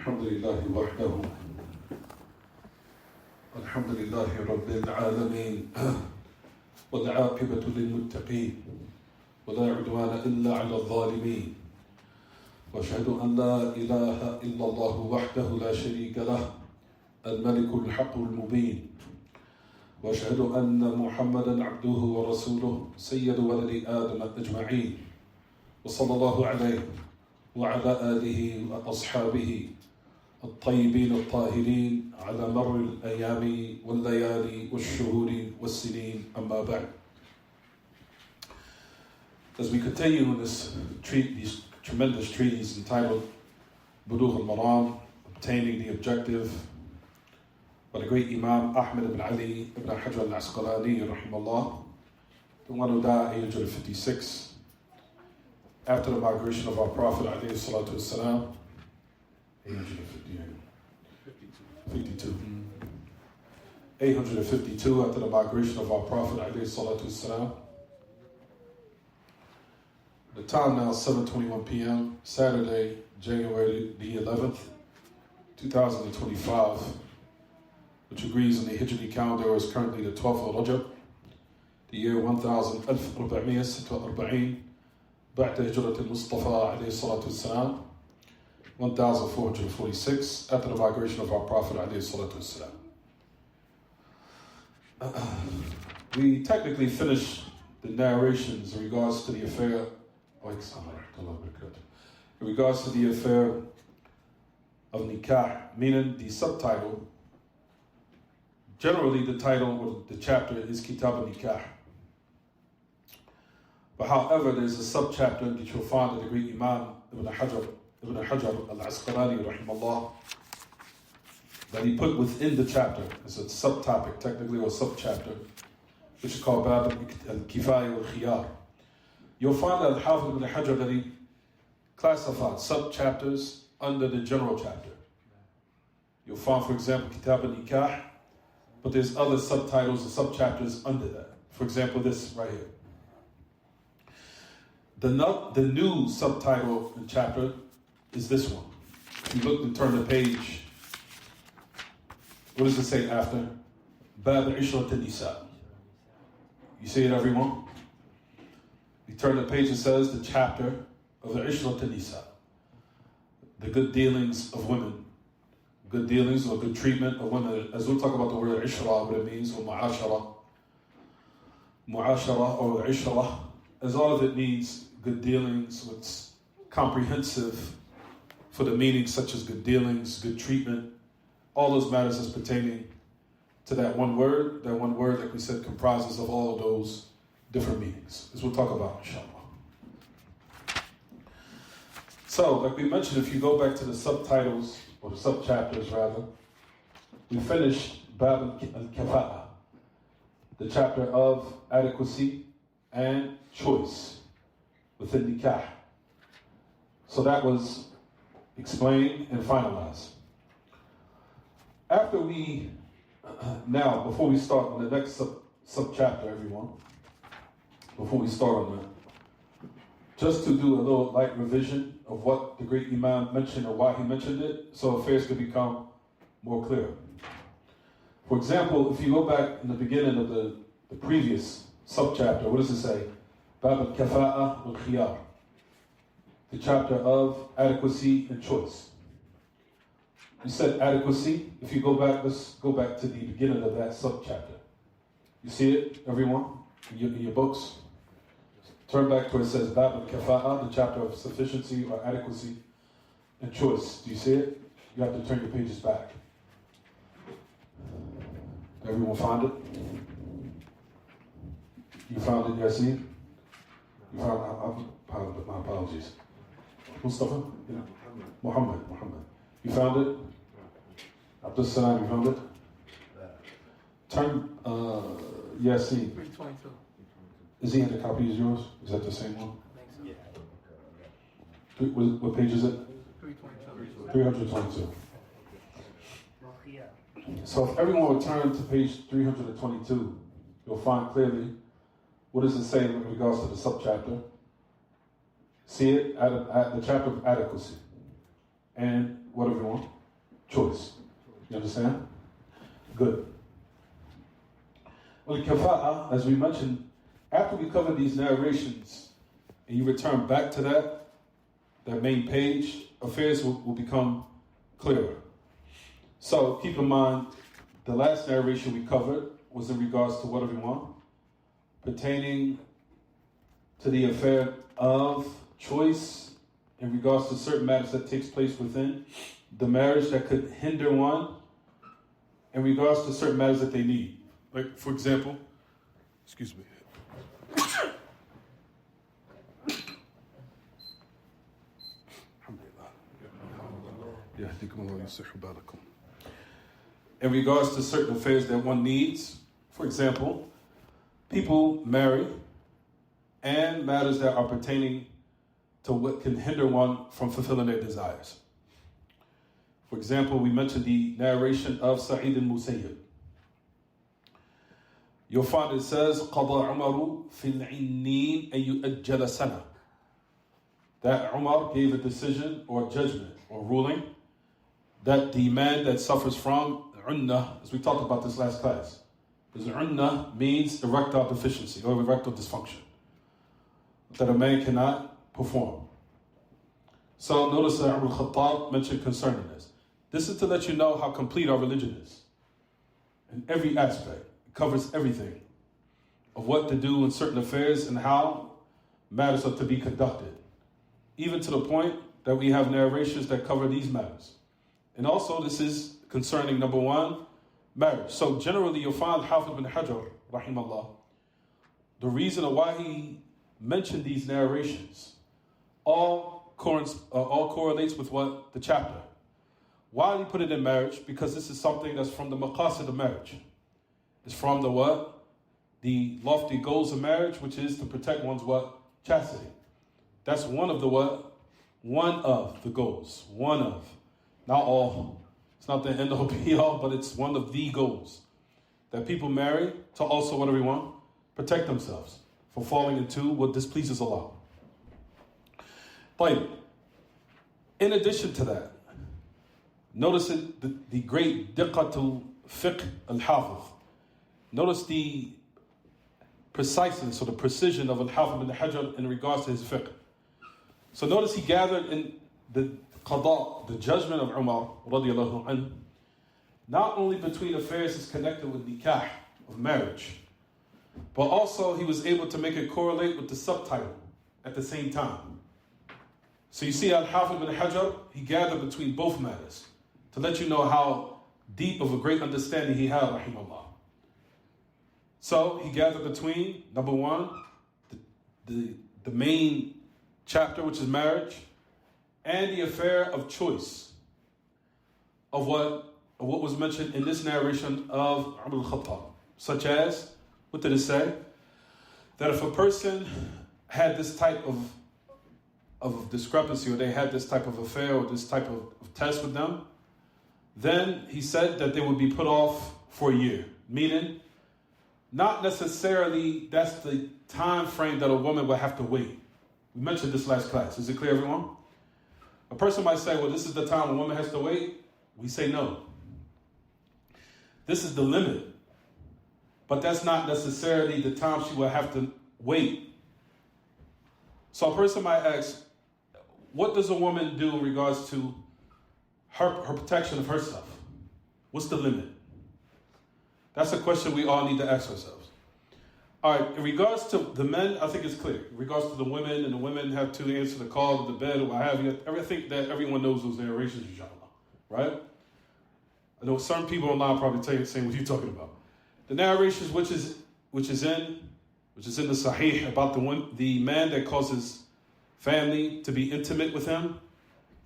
الحمد لله وحده الحمد لله رب العالمين والعاقبة للمتقين ولا عدوان إلا على الظالمين وأشهد أن لا إله إلا الله وحده لا شريك له الملك الحق المبين وأشهد أن محمدا عبده ورسوله سيد ولد آدم أجمعين وصلى الله عليه وعلى آله وأصحابه الطيبين الطاهرين على مر الأيام والليالي والشهور والسنين أما بعد. As we continue in these tremendous treaties entitled Buloogh al-Maraam, obtaining the objective, by the great Imam Ahmed ibn Ali ibn Hajar al-Asqalani rahimahullah, the one who died at the age of 56 after the migration of our Prophet alayhi salatu wasalam, 852 after the migration of our Prophet alayhi salatu wasalam. The time now is 7:21 p.m. Saturday, January the 11th, 2025, which agrees on the Hijri calendar is currently the 12th of Rajab, the year 1446 بعد هجرة المصطفى عليه الصلاة والسلام, 1446 after the migration of our Prophet عليه الصلاة والسلام. We technically finished the narrations in regards to the affair of nikah, meaning the subtitle. Generally, the title or the chapter is Kitab al-Nikah. But however, there's a subchapter that you'll find that the great Imam Ibn Hajar al-Asqalani rahimahullah, that he put within the chapter as a subtopic, technically, or subchapter, which is called Bab al-Kifaya al-Khiyar. You'll find that Al-Hafiz Ibn Hajar that he classified subchapters under the general chapter. You'll find, for example, Kitab al-Nikah, but there's other subtitles and subchapters under that. For example, this right here. The new subtitle and chapter is this one. If you look and turn the page, what does it say after? Bab al-Ishrat al-Nisa. You see it, everyone? You turn the page, it says the chapter of the Ishrat al-Nisa. The good dealings of women. Good dealings or good treatment of women. As we'll talk about the word Ishra, what it means, or Mu'ashara. Mu'ashara or Ishra, as all of it means good dealings, what's comprehensive for the meanings such as good dealings, good treatment, all those matters as pertaining to that one word. That one word, like we said, comprises of all of those different meanings, as we'll talk about, inshallah. So, like we mentioned, if you go back to the subtitles, or the subchapters rather, we finished Bab al-Kafa'a, the chapter of adequacy and choice within nikah. So that was explained and finalized. After we, now, before we start on the next subchapter, everyone, before we start on that, just to do a little light revision of what the great Imam mentioned or why he mentioned it, so affairs could become more clear. For example, if you go back in the beginning of the previous subchapter, what does it say? Bab al-Kafa'a al-Khiyar, the chapter of adequacy and choice. You said adequacy. If you go back, let's go back to the beginning of that subchapter. You see it, everyone, in your books? Turn back to where it says Bab al-Kafa'a, the chapter of sufficiency or adequacy and choice. Do you see it? You have to turn your pages back. Everyone found it? You found it, Yasin? You found it? My apologies. Mustafa? Yeah. Muhammad. You found it? Abdul Salam, you found it? Turn, Yasin. 322. Is he in the copy as yours? Is that the same one? I think so. Yeah. What page is it? 322. 322. So if everyone would turn to page 322, you'll find clearly what does it say in regards to the subchapter. See it at the chapter of adequacy and whatever you want. Choice. You understand? Good. Well, kafa'a, as we mentioned, after we cover these narrations, and you return back to that main page, affairs will become clearer. So keep in mind, the last narration we covered was in regards to whatever you want, pertaining to the affair of choice in regards to certain matters that takes place within the marriage that could hinder one in regards to certain matters that they need. Like, for example, excuse me. In regards to certain affairs that one needs, for example, people marry and matters that are pertaining to what can hinder one from fulfilling their desires. For example, we mentioned the narration of Sa'id al-Musayyib. You'll find it says, قَضَى عُمَرُ فِي الْعِنِّينَ أَن يُؤَجَّلَ سَنَةً. That Umar gave a decision or judgment or ruling that the man that suffers from unnah, as we talked about this last class, because unnah means erectile deficiency or erectile dysfunction, that a man cannot perform. So notice that Umar al-Khattab mentioned concerning this. This is to let you know how complete our religion is. In every aspect, it covers everything of what to do in certain affairs and how matters are to be conducted. Even to the point that we have narrations that cover these matters. And also this is concerning, number one, marriage. So generally you'll find Hafiz ibn Hajar, rahimahullah, the reason why he mentioned these narrations all correlates with what? The chapter. Why did he put it in marriage? Because this is something that's from the maqasid of marriage. It's from the what? The lofty goals of marriage, which is to protect one's what? Chastity. That's one of the what? One of the goals. One of. Not all. It's not the end all be all, but it's one of the goals. That people marry to also, whatever we want, protect themselves from falling into what displeases Allah. But in addition to that, notice the great diqqatul fiqh al-hafiz. Notice the preciseness or the precision of al-Hafiz ibn Hajar in regards to his fiqh. So notice he gathered in the qada, the judgment of Umar radiallahu anhu, not only between affairs that's connected with nikah, of marriage, but also he was able to make it correlate with the subtitle at the same time. So you see al-Hafiz ibn Hajar, he gathered between both matters to let you know how deep of a great understanding he had, rahimahullah. So he gathered between, number one, the main chapter, which is marriage, and the affair of choice of what was mentioned in this narration of Umar al-Khattab. Such as, what did it say? That if a person had this type of discrepancy, or they had this type of affair, or this type of test with them, then he said that they would be put off for a year. Meaning, not necessarily that's the time frame that a woman would have to wait. We mentioned this last class. Is it clear, everyone? A person might say, well, this is the time a woman has to wait. We say no. This is the limit. But that's not necessarily the time she will have to wait. So a person might ask, what does a woman do in regards to her protection of herself? What's the limit? That's a question we all need to ask ourselves. All right, in regards to the men, I think it's clear. In regards to the women, and the women have to answer the call of the bed or what have you, I think that everyone knows those narrations, inshallah, right? I know certain people online probably tell you saying what you're talking about. The narrations which is in the Sahih about the man that causes family to be intimate with him,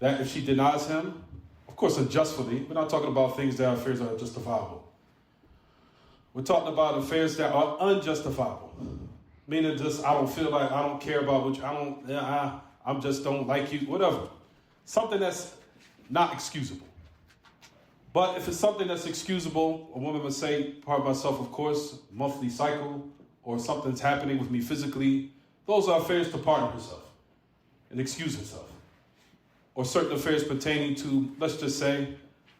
that if she denies him, of course unjustly, we're not talking about things that are affairs that are justifiable. We're talking about affairs that are unjustifiable. Meaning just, I don't feel like, I don't care about what I just don't like you, whatever. Something that's not excusable. But if it's something that's excusable, a woman would say, part of myself, of course, monthly cycle, or something's happening with me physically, those are affairs to pardon herself and excuse herself. or certain affairs pertaining to, let's just say,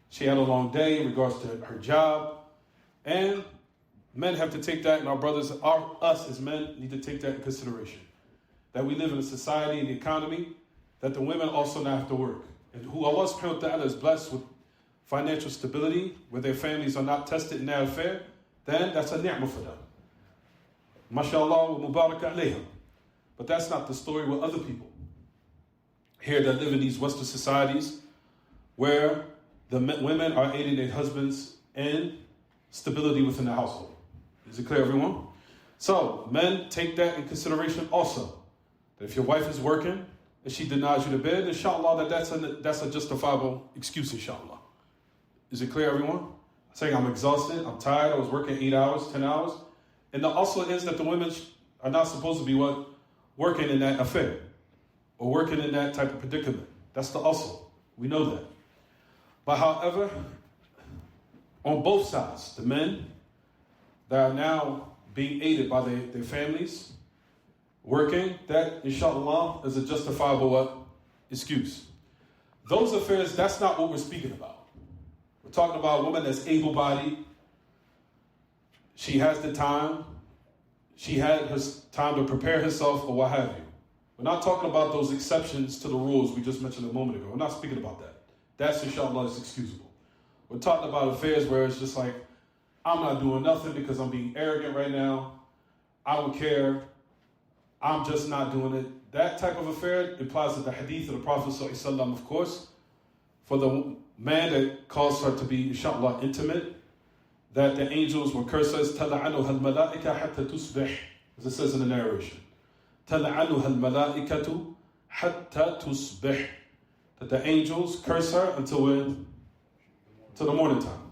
she had a long day in regards to her job. And men have to take that, and our brothers, us as men, need to take that in consideration. That we live in a society and the economy that the women also now have to work. And who Allah subhanahu wa ta'ala is blessed with financial stability, where their families are not tested in their affair, then that's a ni'mah for them. MashaAllah wa mubarak alayhim. But that's not the story with other people here that live in these Western societies where the women are aiding their husbands in stability within the household. Is it clear, everyone? So, men, take that in consideration also. That if your wife is working and she denies you the bed, inshallah, that's a justifiable excuse, inshallah. Is it clear, everyone? Saying I'm exhausted, I'm tired, I was working 8 hours, 10 hours. And the also is that the women are not supposed to be working in that affair or working in that type of predicament. That's the also. We know that. But however, on both sides, the men that are now being aided by their families, working, that, inshallah, is a justifiable excuse. Those affairs, that's not what we're speaking about. We're talking about a woman that's able-bodied. She has the time. She had her time to prepare herself or what have you. We're not talking about those exceptions to the rules we just mentioned a moment ago. We're not speaking about that. That's, inshallah, is excusable. We're talking about affairs where it's just like, I'm not doing nothing because I'm being arrogant right now. I don't care. I'm just not doing it. That type of affair implies that the hadith of the Prophet ﷺ, of course, for the man that caused her to be, inshallah, intimate, that the angels will curse us, تَلَعَنُهَا الْمَلَائِكَةُ حَتَّى تُصْبِحْ, as it says in the narration. تَلَعَنُهَا الْمَلَائِكَةُ حَتَّى تُصْبِحْ, that the angels curse her until when? Till the morning time.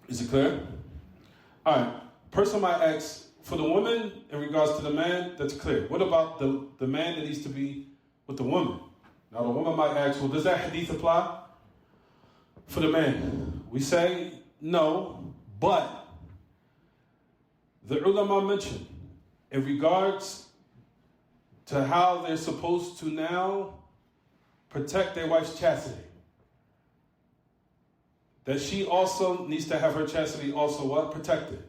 Is it clear? All right. Person might ask, for the woman in regards to the man, that's clear. What about the man that needs to be with the woman? Now the woman might ask, well, does that hadith apply for the man? We say no, but the ulama mentioned in regards to how they're supposed to now protect their wife's chastity, that she also needs to have her chastity also what? Protected.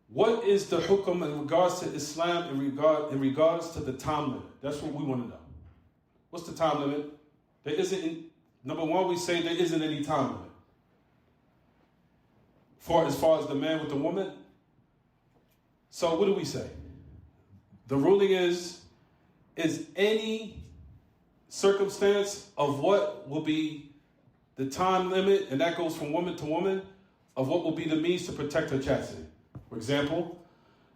What is the hukum in regards to Islam in regards to the time limit? That's what we want to know. What's the time limit? There isn't, number one, we say there isn't any time limit. As far as the man with the woman. So what do we say? The ruling is any circumstance of what will be the time limit, and that goes from woman to woman, of what will be the means to protect her chastity. For example,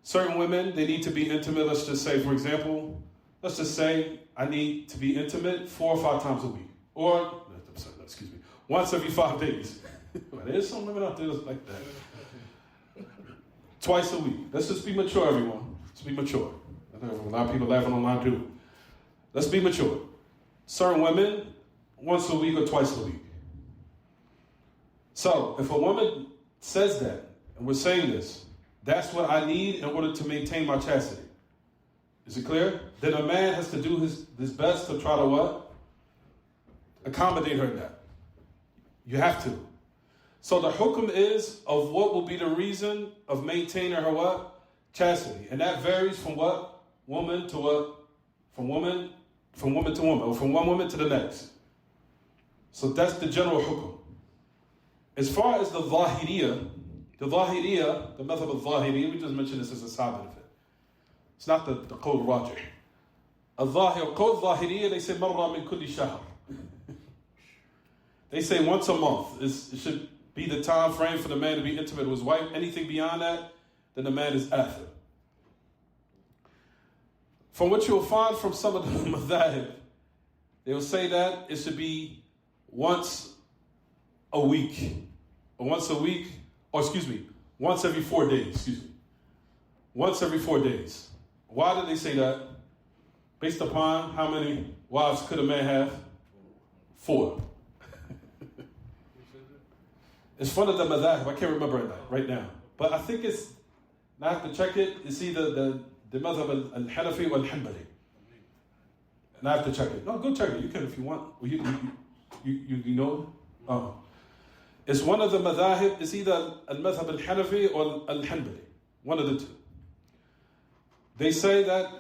certain women, they need to be intimate. Let's just say, for example, let's just say I need to be intimate 4 or 5 times a week. Or, once every 5 days. There's some women out there that's like that. Twice a week. Let's just be mature, everyone. Let's be mature. I know a lot of people laughing online too. Let's be mature. Certain women, once a week or twice a week. So, if a woman says that, and we're saying this, that's what I need in order to maintain my chastity. Is it clear? Then a man has to do his best to try to what? Accommodate her in that. You have to. So the hukum is of what will be the reason of maintaining her what? Chastity. And that varies from what? Woman to what? From woman to woman, or from one woman to the next. So that's the general hukum. As far as the Zahiriyah, the method of Zahiriyah, we just mentioned this as a side benefit. It's not the Qawl Rajih. Qawl Zahiriyah, they say marra min kulli shahr. They say once a month. It should be the time frame for the man to be intimate with his wife. Anything beyond that, then the man is after. From what you'll find from some of the madhahib, they will say that it should be once a week. Or once every 4 days, Once every 4 days. Why did they say that? Based upon how many wives could a man have? 4. It's one of the madhahib. I can't remember it right now. But I think it's, I have to check it. It's either the madhab al-Hanafi or al-Hanbali. And I have to check it. No, go check it. You can if you want. You know? It's one of the madhahib. It's either al-madhhab al-Hanafi or al-Hanbali. One of the two. They say that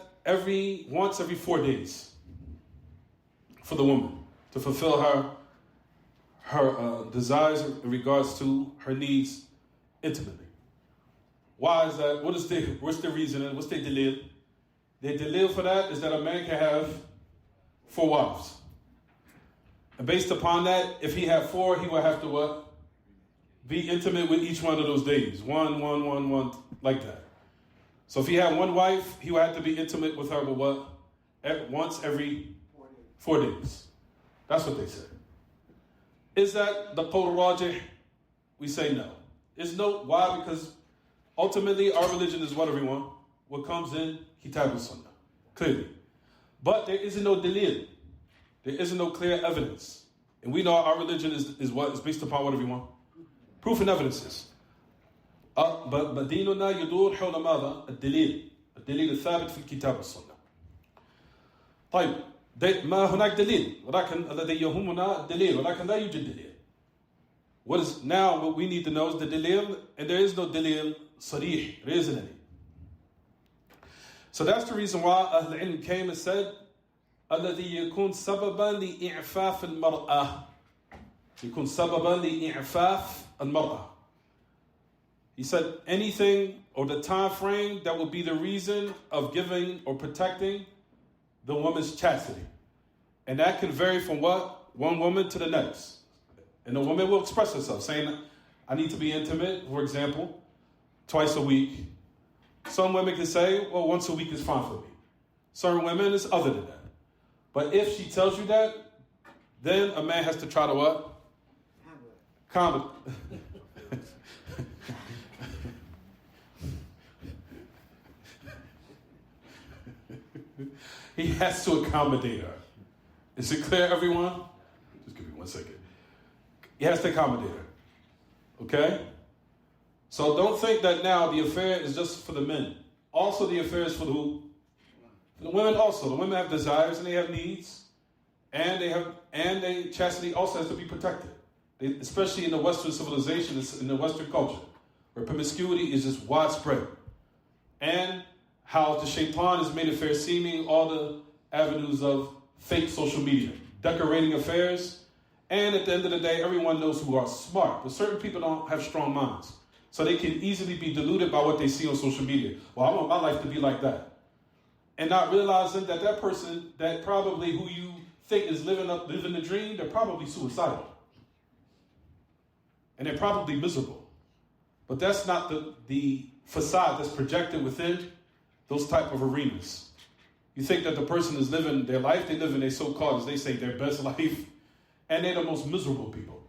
once every 4 days for the woman to fulfill her desires in regards to her needs intimately. Why is that? What's the reason and what's the dalil? The dalil for that is that a man can have 4 wives. And based upon that, if he had 4, he would have to what? Be intimate with each one of those days. One, like that. So if he had 1 wife, he would have to be intimate with her with what? Once every 4 days. That's what they say. Is that the qawl rajih? We say no. Why? Because ultimately our religion is what, everyone? What comes in Kitab al-Sunnah. Clearly. But there isn't no dalil. There isn't no clear evidence. And we know our religion is what? Is based upon what, everyone? Proof and evidences. but ديننا يدور حول ماذا؟ الدليل الثابت في الكتاب والسنة. طيب ما هناك دليل ولكن الذي يهمنا الدليل ولكن لا يوجد دليل. What we need to know is the dalil, and there is no dalil sarih, there isn't any. So that's the reason why Ahl al-Ilm came and said الذي يكون سببا لإعفاف المرأة يكون سببا لإعفاف المرأة. He said anything or the time frame that will be the reason of giving or protecting the woman's chastity. And that can vary from one woman to the next. And the woman will express herself saying, I need to be intimate, for example, twice a week. Some women can say, well, once a week is fine for me. Certain women is other than that. But if she tells you that, then a man has to try to what? Accommodate. He has to accommodate her. Is it clear, everyone? Just give me 1 second. He has to accommodate her. Okay? So don't think that now the affair is just for the men. Also the affair is for the who? For the women also. The women have desires and they have needs. And their chastity also has to be protected. Especially in the Western civilization, in the Western culture, where promiscuity is just widespread. And how the shaitan has made affair seeming all the avenues of fake social media, decorating affairs, and at the end of the day, everyone knows who are smart, but certain people don't have strong minds. So they can easily be deluded by what they see on social media. Well, I want my life to be like that. And not realizing that person that probably who you think is living the dream, they're probably suicidal. And they're probably miserable. But that's not the facade that's projected within those type of arenas. You think that the person is living their life, they live in their so-called, as they say, their best life, and they're the most miserable people.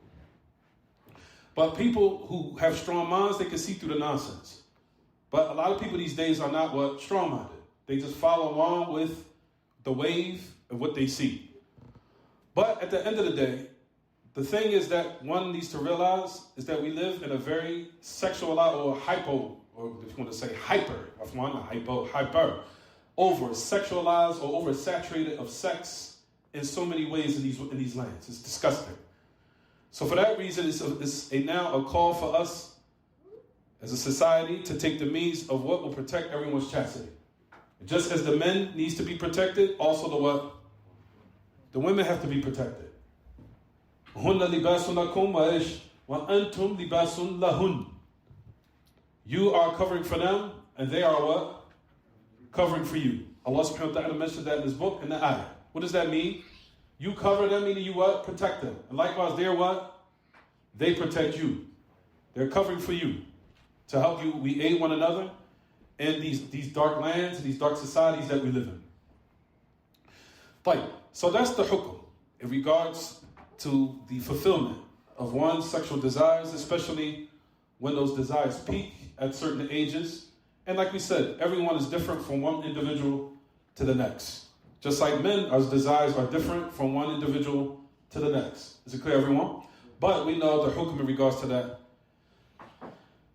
But people who have strong minds, they can see through the nonsense. But a lot of people these days are not strong-minded. They just follow along with the wave of what they see. But at the end of the day, the thing is that one needs to realize is that we live in a very sexualized or if you want to say hyper, over-sexualized or over-saturated of sex in so many ways in these lands. It's disgusting. So for that reason, it's now a call for us as a society to take the means of what will protect everyone's chastity. Just as the men needs to be protected, also the women have to be protected. هُنَّ لِبَاسٌ لَكُمْ وَأَنْتُمْ لِبَاسٌ لَهُنْ. You are covering for them, and they are what? Covering for you. Allah subhanahu wa ta'ala mentioned that in His book, in the ayah. What does that mean? You cover them, meaning you what? Protect them. And likewise, they're what? They protect you. They're covering for you. To help you, we aid one another in these dark lands, these dark societies that we live in. So that's the hukum in regards to the fulfillment of one's sexual desires, especially when those desires peak at certain ages. And like we said, everyone is different from one individual to the next. Just like men, our desires are different from one individual to the next. Is it clear, everyone? But we know the hukum in regards to that,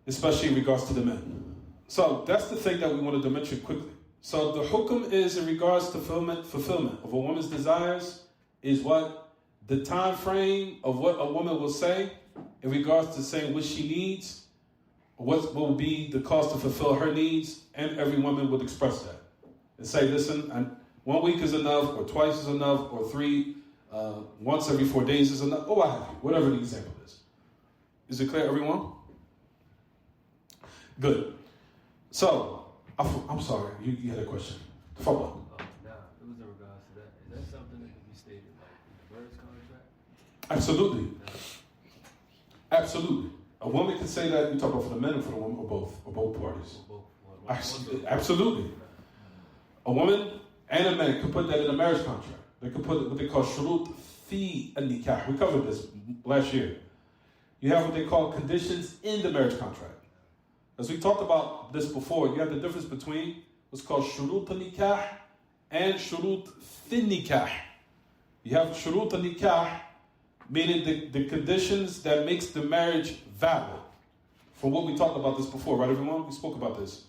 especially in regards to the men. So that's the thing that we wanted to mention quickly. So the hukum is in regards to fulfillment of a woman's desires is what the time frame of what a woman will say in regards to saying what she needs, what will be the cost to fulfill her needs, and every woman would express that and say, listen, 1 week is enough, or twice is enough, or once every 4 days is enough, or what have you, whatever the example is. Is it clear, everyone? Good. So, I'm sorry, you had a question. Follow. Nah, it was in regards to that. Is that something that can be stated like in the marriage contract? Absolutely. Nah. Absolutely. A woman can say that. You talk about for the men or for the woman, or both parties. Or both. Absolutely. A woman and a man can put that in a marriage contract. They can put what they call shurut fi al-nikah. We covered this last year. You have what they call conditions in the marriage contract. As we talked about this before, you have the difference between what's called shurut al-nikah and shurut fi nikah. You have shurut al-nikah, meaning the conditions that makes the marriage valid. From what we talked about this before, right everyone? We spoke about this.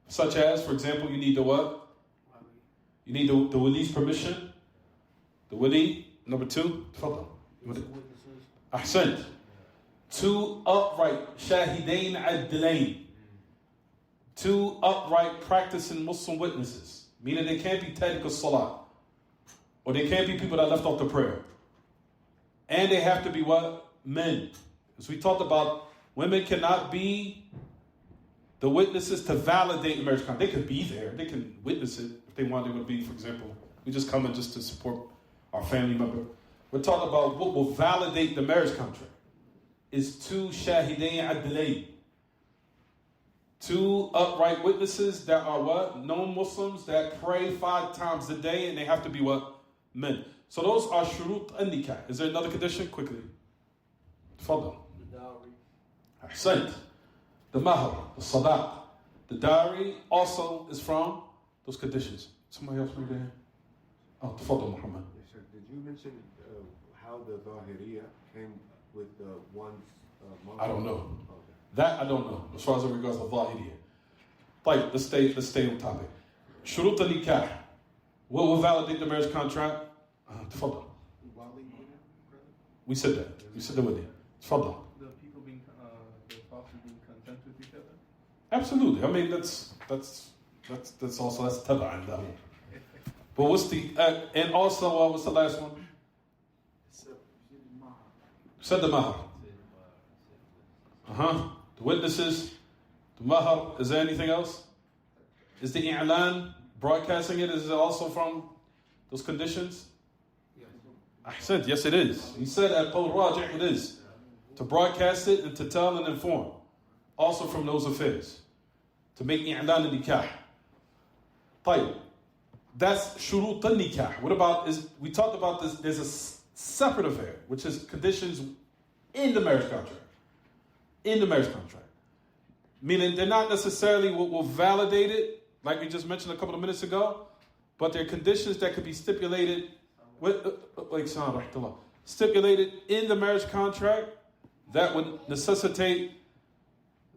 Such as, for example, you need the what? You need the wali's permission. The wali, number 2. Tafadhal. Ahsant. 2 upright shahidain adlain. 2 upright practicing Muslim witnesses. Meaning they can't be tariq as-salat. Or they can't be people that left off the prayer. And they have to be what? Men. As we talked about, women cannot be the witnesses to validate the marriage contract. They could be there. They can witness it if they want. They would be, for example, we just come in just to support our family member. We're talking about what will validate the marriage contract. Is 2 shahidain adlain. 2 upright witnesses that are what? Known Muslims that pray 5 times a day, and they have to be what? Men. So those are shurut an-nikah. Is there another condition? Quickly. Tafadhal. The dowry. Ahsant. The mahr, the sadaq. The dowry also is from those conditions. Somebody else maybe there? Oh, tafadhal, Muhammad. Yes, sir. Did you mention how the Zahiriyya came with one's mother? I don't know. Okay. That I don't know. As far as in regards to Zahiriyya. Like, let's stay on topic. Shurut al-nikah. What will validate the marriage contract? Tafadhal. We said that. We said that with you. Tafadhal. The people being, the spouses being content with each other? Absolutely. I mean, that's also, that's taba'an. But what's the, and also, what's the last one? Said the mahr. The witnesses, the mahr. Is there anything else? Is the i'lan, broadcasting it, is it also from those conditions? I said, yes it is. He said at Qawl Rajih it is. To broadcast it and to tell and inform. Also from those affairs. To make i'lan and nikah. طيب. That's shurut al-nikah. What about, we talked about this, there's a separate affair, which is conditions in the marriage contract. In the marriage contract. Meaning they're not necessarily what will validate it, like we just mentioned a couple of minutes ago, but they're conditions that could be stipulated stipulated in the marriage contract that would necessitate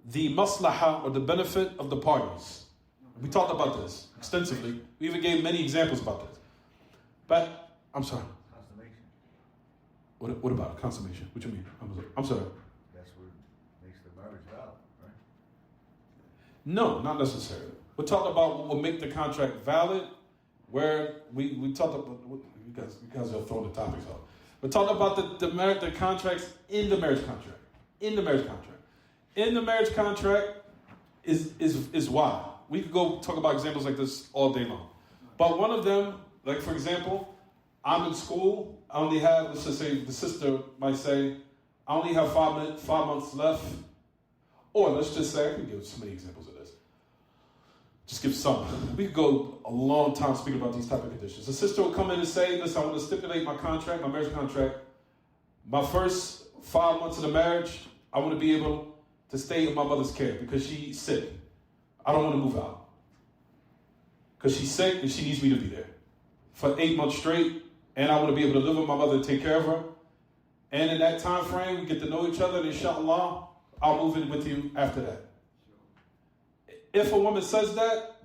the maslahah or the benefit of the parties. We talked about this extensively. We even gave many examples about this. But, I'm sorry. Consummation. What about consummation? What you mean? I'm sorry. That's what makes the marriage valid, right? No, not necessarily. We're talking about what will make the contract valid, where we talked about, you guys are throwing the topics out. We're talking about the contracts in the marriage contract. In the marriage contract. In the marriage contract is why. We could go talk about examples like this all day long. But one of them, like for example, I'm in school, I only have, let's just say, the sister might say, I only have 5 months left. Or let's just say, I can give so many examples of this. Just give some. We could go a long time speaking about these type of conditions. The sister will come in and say, listen, I want to stipulate my contract, my marriage contract. My first 5 months of the marriage, I want to be able to stay in my mother's care because she's sick. I don't want to move out. Because she's sick and she needs me to be there for 8 months straight. And I want to be able to live with my mother and take care of her. And in that time frame, we get to know each other. And inshallah, I'll move in with you after that. If a woman says that,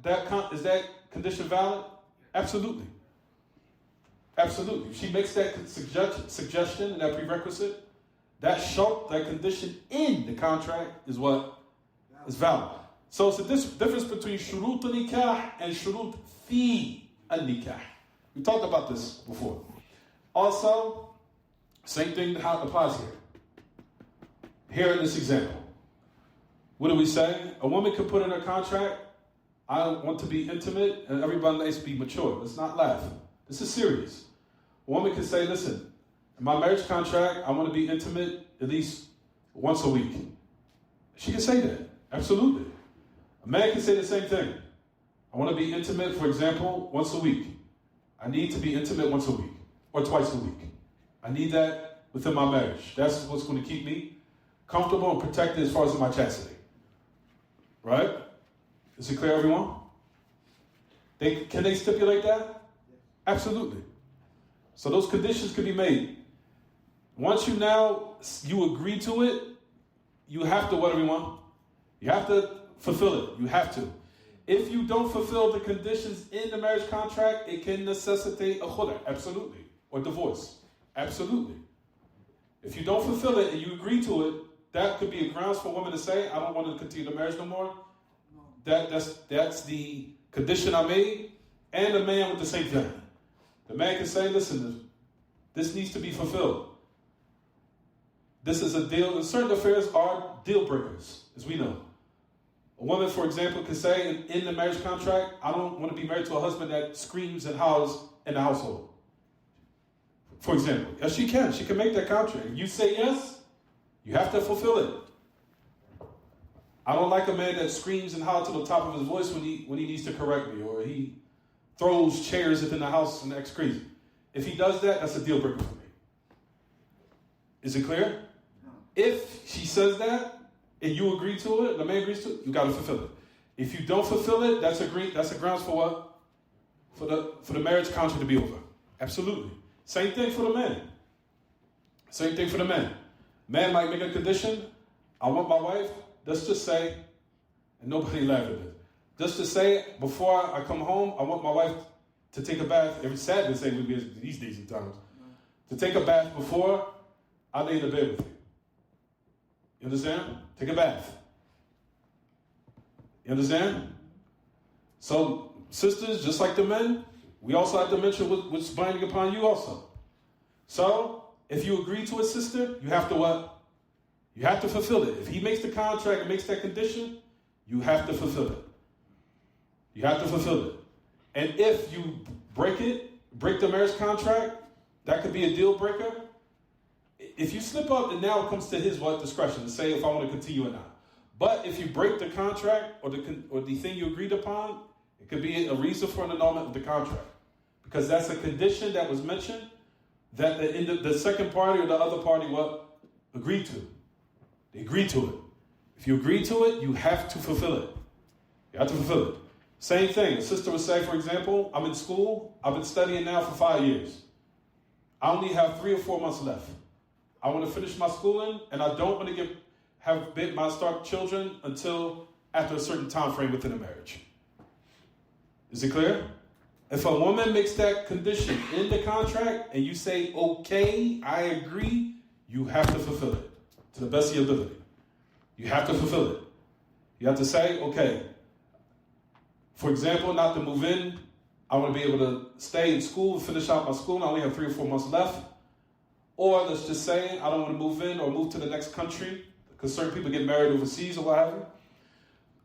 is that condition valid? Absolutely. Absolutely. If she makes that suggestion and that prerequisite, that shart, that condition in the contract is what is valid. So it's the difference between shurut al-nikah and shurut fi al-nikah. We talked about this before. Also, same thing how it applies here. Here in this example. What do we say? A woman could put in her contract, I want to be intimate, and everybody needs to be mature. Let's not laugh. This is serious. A woman can say, listen, in my marriage contract, I want to be intimate at least once a week. She can say that. Absolutely. A man can say the same thing. I want to be intimate, for example, once a week. I need to be intimate once a week or twice a week. I need that within my marriage. That's what's going to keep me comfortable and protected as far as my chastity. Right? Is it clear, everyone? Can they stipulate that? Absolutely. So those conditions can be made. Once you agree to it, you have to, what, everyone? You have to fulfill it. You have to. If you don't fulfill the conditions in the marriage contract, it can necessitate a khula, absolutely, or divorce, absolutely. If you don't fulfill it and you agree to it, that could be a grounds for a woman to say, I don't want to continue the marriage no more. That's the condition I made, and the man with the same thing. The man can say, listen, this needs to be fulfilled. This is a deal, and certain affairs are deal breakers, as we know. A woman, for example, can say in the marriage contract, I don't want to be married to a husband that screams and howls in the household. For example, yes, she can. She can make that contract. If you say yes, you have to fulfill it. I don't like a man that screams and howls to the top of his voice when he needs to correct me, or he throws chairs within the house and acts crazy. If he does that, that's a deal breaker for me. Is it clear? If she says that, and you agree to it, the man agrees to it, you got to fulfill it. If you don't fulfill it, that's a grounds for what? For the marriage contract to be over. Absolutely. Same thing for the man. Same thing for the man. Man might make a condition. I want my wife, let's just say, and nobody laugh at this. Just to say, before I come home, I want my wife to take a bath. It's sad to say these days and times. To take a bath before I lay in the bed with you. You understand? Take a bath. You understand? So, sisters, just like the men, we also have to mention what's binding upon you also. So, if you agree to it, sister, you have to what? You have to fulfill it. If he makes the contract and makes that condition, you have to fulfill it. You have to fulfill it. And if you break the marriage contract, that could be a deal breaker. If you slip up, then now it comes to his discretion to say if I want to continue or not. But if you break the contract or the thing you agreed upon, it could be a reason for an annulment of the contract. Because that's a condition that was mentioned that the second party or the other party agreed to. They agreed to it. If you agree to it, you have to fulfill it. You have to fulfill it. Same thing. A sister would say, for example, I'm in school. I've been studying now for 5 years. I only have 3 or 4 months left. I want to finish my schooling, and I don't want to start children until after a certain time frame within a marriage. Is it clear? If a woman makes that condition in the contract, and you say, okay, I agree, you have to fulfill it to the best of your ability. You have to fulfill it. You have to say, okay, for example, not to move in, I want to be able to stay in school, finish out my school, and I only have 3 or 4 months left. Or let's just say I don't want to move in or move to the next country because certain people get married overseas or what have you.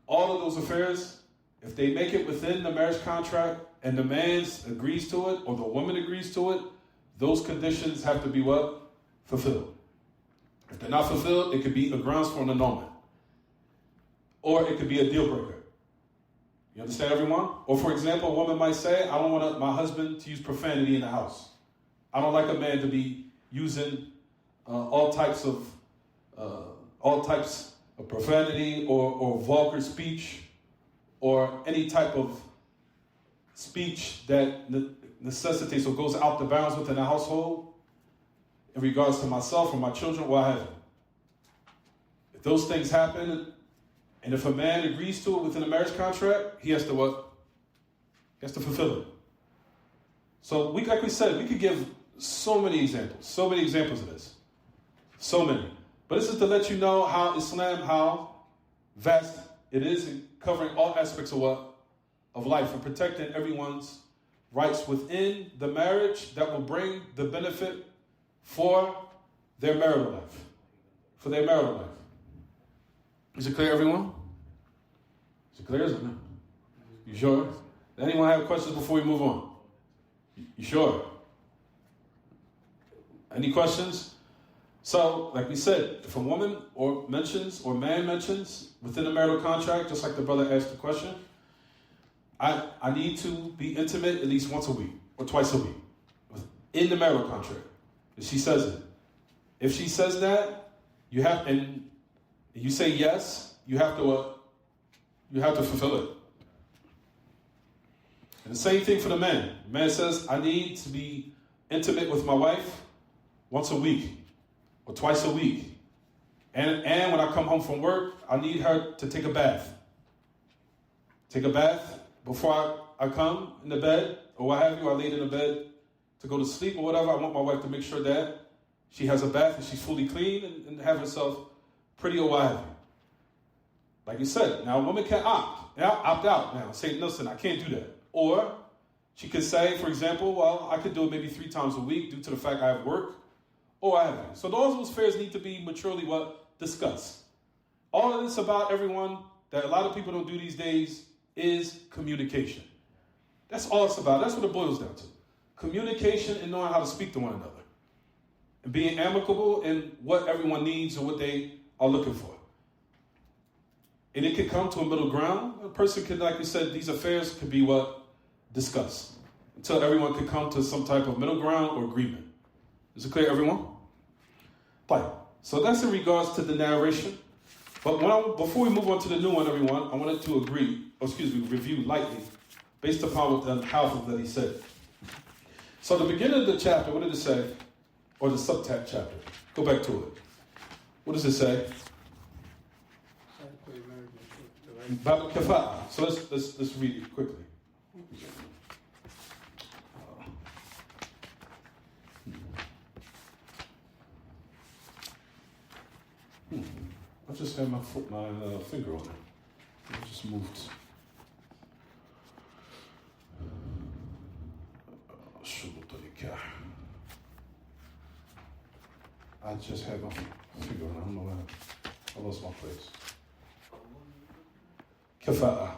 All of those affairs, if they make it within the marriage contract and the man agrees to it or the woman agrees to it, those conditions have to be what? Fulfilled. If they're not fulfilled, it could be a grounds for an annulment. Or it could be a deal breaker. You understand, everyone? Or for example, a woman might say, I don't want my husband to use profanity in the house. I don't like a man to be using all types of profanity or vulgar speech or any type of speech that necessitates or goes out the bounds within a household in regards to myself or my children, what have you. If those things happen, and if a man agrees to it within a marriage contract, he has to what? He has to fulfill it. So like we said, we could give so many examples of this. So many. But this is to let you know how Islam, how vast it is in covering all aspects of life and protecting everyone's rights within the marriage that will bring the benefit for their marital life. For their marital life. Is it clear, everyone? Is it clear, isn't it? You sure? Does anyone have questions before we move on? You sure? Any questions? So, like we said, if a woman or man mentions within the marital contract, just like the brother asked the question, I need to be intimate at least once a week or twice a week in the marital contract. If she says it. If she says that, you have, and you say yes, you have to fulfill it. And the same thing for the man. The man says, I need to be intimate with my wife once a week or twice a week. And when I come home from work, I need her to take a bath. Take a bath before I come in the bed or what have you. I laid in the bed to go to sleep or whatever. I want my wife to make sure that she has a bath and she's fully clean and have herself pretty or what have you. Like you said, now a woman can opt out now. Say, listen, I can't do that. Or she could say, for example, well, I could do it maybe 3 times a week due to the fact I have work or I have it. So those affairs need to be maturely discussed. All of this about everyone that a lot of people don't do these days is communication. That's all it's about. That's what it boils down to. Communication and knowing how to speak to one another. And being amicable in what everyone needs and what they are looking for. And it could come to a middle ground. A person could, like we said, these affairs could be discussed until everyone could come to some type of middle ground or agreement. Is it clear, everyone? Fine. So that's in regards to the narration. But before we move on to the new one, everyone, I wanted to review lightly based upon what the Hafiz that he said. So the beginning of the chapter, what did it say? Or the subchapter. Go back to it. What does it say? Bab al-Kafa'a. So let's read it quickly. I just had my finger on it. I just moved. I just had my finger on it. I don't know why. I lost my place. Kafa'a.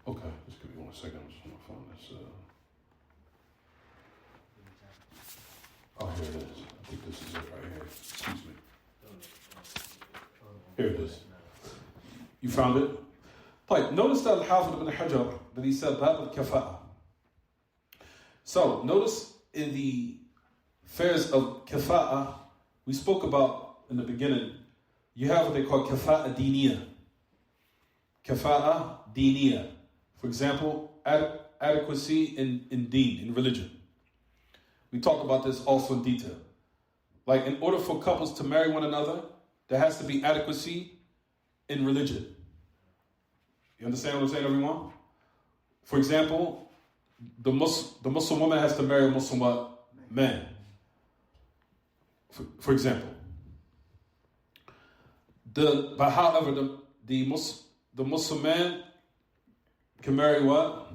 Okay, just give me 1 second. I'm just going to find this. Oh, here it is. I think this is it right here. Excuse me. Here it is. You found it? Right. Notice that Al-Hafiz ibn Hajar, that he said, Bab al-Kafa'a. So, notice in the affairs of Kafa'a, we spoke about in the beginning, you have what they call Kafa'a Diniya. Kafa'a Diniya. For example, adequacy in deen, in religion. We talk about this also in detail. Like, in order for couples to marry one another, there has to be adequacy in religion. You understand what I'm saying, everyone? For example, the Muslim woman has to marry a Muslim man. For example. But however, the Muslim man can marry what?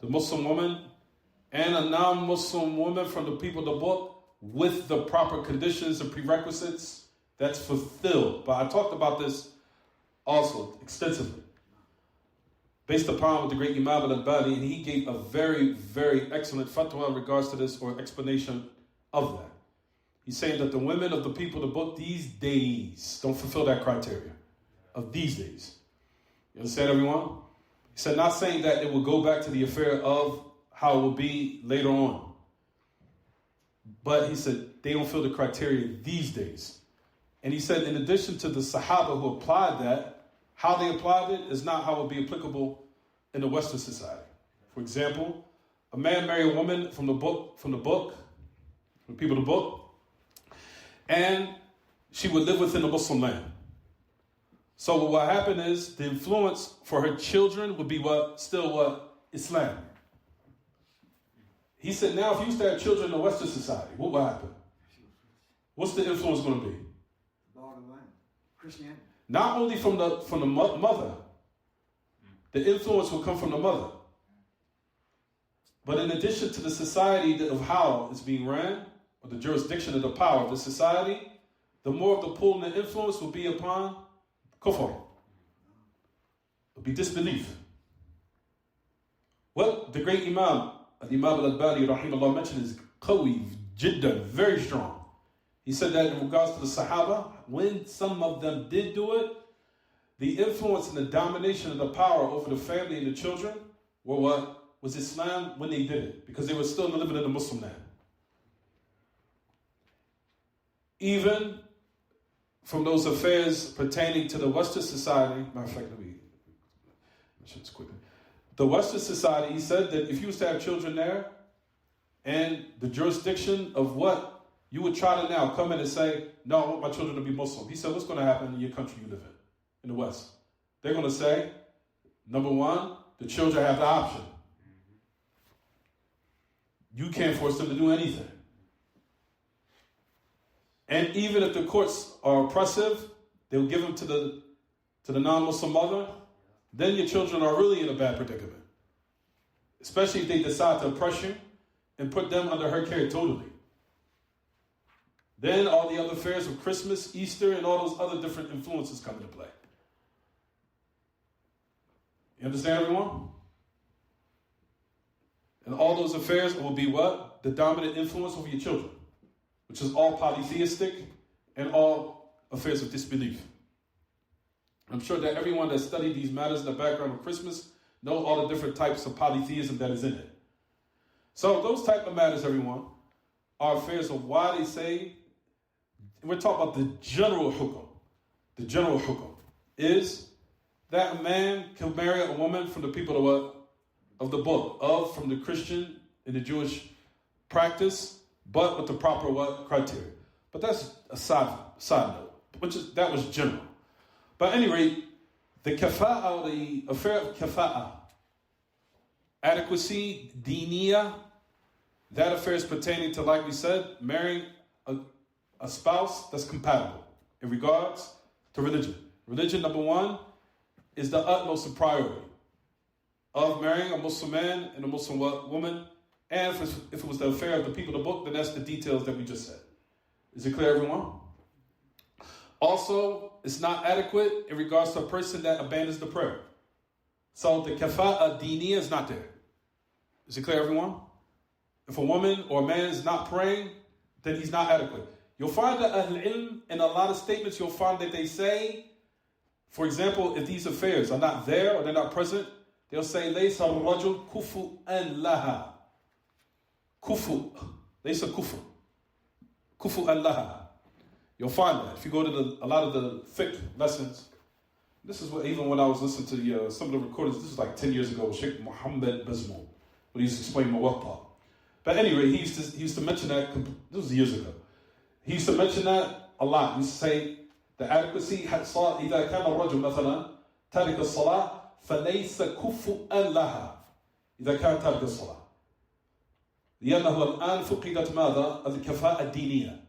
The Muslim woman and a non-Muslim woman from the people of the book with the proper conditions and prerequisites that's fulfilled. But I talked about this also extensively. Based upon what the great Imam al-Albani, and he gave a very, very excellent fatwa in regards to this or explanation of that. He's saying that the women of the people of the book these days don't fulfill that criteria of these days. You understand, everyone? He said, not saying that it will go back to the affair of how it will be later on. But he said, they don't fill the criteria these days. And he said, in addition to the Sahaba who applied that, how they applied it is not how it would be applicable in the Western society. For example, a man marry a woman from the people of the book, and she would live within the Muslim land. So what happened is the influence for her children would be still Islam. He said, now if you used to have children in the Western society, what will happen? What's the influence going to be? Christianity. Not only from the mother, the influence will come from the mother. But in addition to the society of how it's being ran, or the jurisdiction of the power of the society, the more of the pull and the influence will be upon kufr. It'll be disbelief. What the great Imam, Imam al-Albani, rahimahullah, mentioned is qawi, jiddan, very strong. He said that in regards to the Sahaba, when some of them did do it, the influence and the domination of the power over the family and the children were what? Was Islam when they did it, because they were still living in the Muslim land. Even from those affairs pertaining to the Western society, matter of fact, let me mention this quickly. The Western society, he said that if you used to have children there, and the jurisdiction of what you would try to now come in and say, no, I want my children to be Muslim. He said, what's going to happen in your country you live in the West? They're going to say, number one, the children have the option. You can't force them to do anything. And even if the courts are oppressive, they'll give them to the non-Muslim mother, then your children are really in a bad predicament. Especially if they decide to oppress you and put them under her care totally. Then all the other affairs of Christmas, Easter, and all those other different influences come into play. You understand, everyone? And all those affairs will be what? The dominant influence over your children, which is all polytheistic and all affairs of disbelief. I'm sure that everyone that studied these matters in the background of Christmas know all the different types of polytheism that is in it. So those type of matters, everyone, are affairs of why they say, and we're talking about the general hukum. The general hukum is that a man can marry a woman from the people of what? Of the book, from the Christian and the Jewish practice, but with the proper what? Criteria. But that's a side note, that was general. But at any rate, the kafa'a, the affair of kafa'a, adequacy, diniya, that affair is pertaining to, like we said, marrying a spouse that's compatible in regards to religion. Religion, number one, is the utmost priority of marrying a Muslim man and a Muslim woman. And if it was the affair of the people of the book, then that's the details that we just said. Is it clear, everyone? Also, it's not adequate in regards to a person that abandons the prayer. So the kafa'a diniya is not there. Is it clear, everyone? If a woman or a man is not praying, then he's not adequate. You'll find that Ahl Ilm, in a lot of statements, you'll find that they say, for example, if these affairs are not there or they're not present, they'll say, لَيْسَ الرَّجُلْ كُفُؤًا لَهَا. Kufu. لَيْسَ كُفُ. كُفُؤًا لَهَا. You'll find that if you go to a lot of the fiqh lessons. This is what, even when I was listening to some of the recordings, this was like 10 years ago, Sheikh Muhammad Bazmoul, when he used to explain Muwatta. But anyway, he used to mention that, this was years ago. He used to mention that a lot. He used to say, the adequacy, إذا كان الرجل مثلا تارك الصلاة فليس كفؤا لها إذا كان تارك الصلاة لأنه الآن فقدت ماذا؟ الكفاءة الدينية.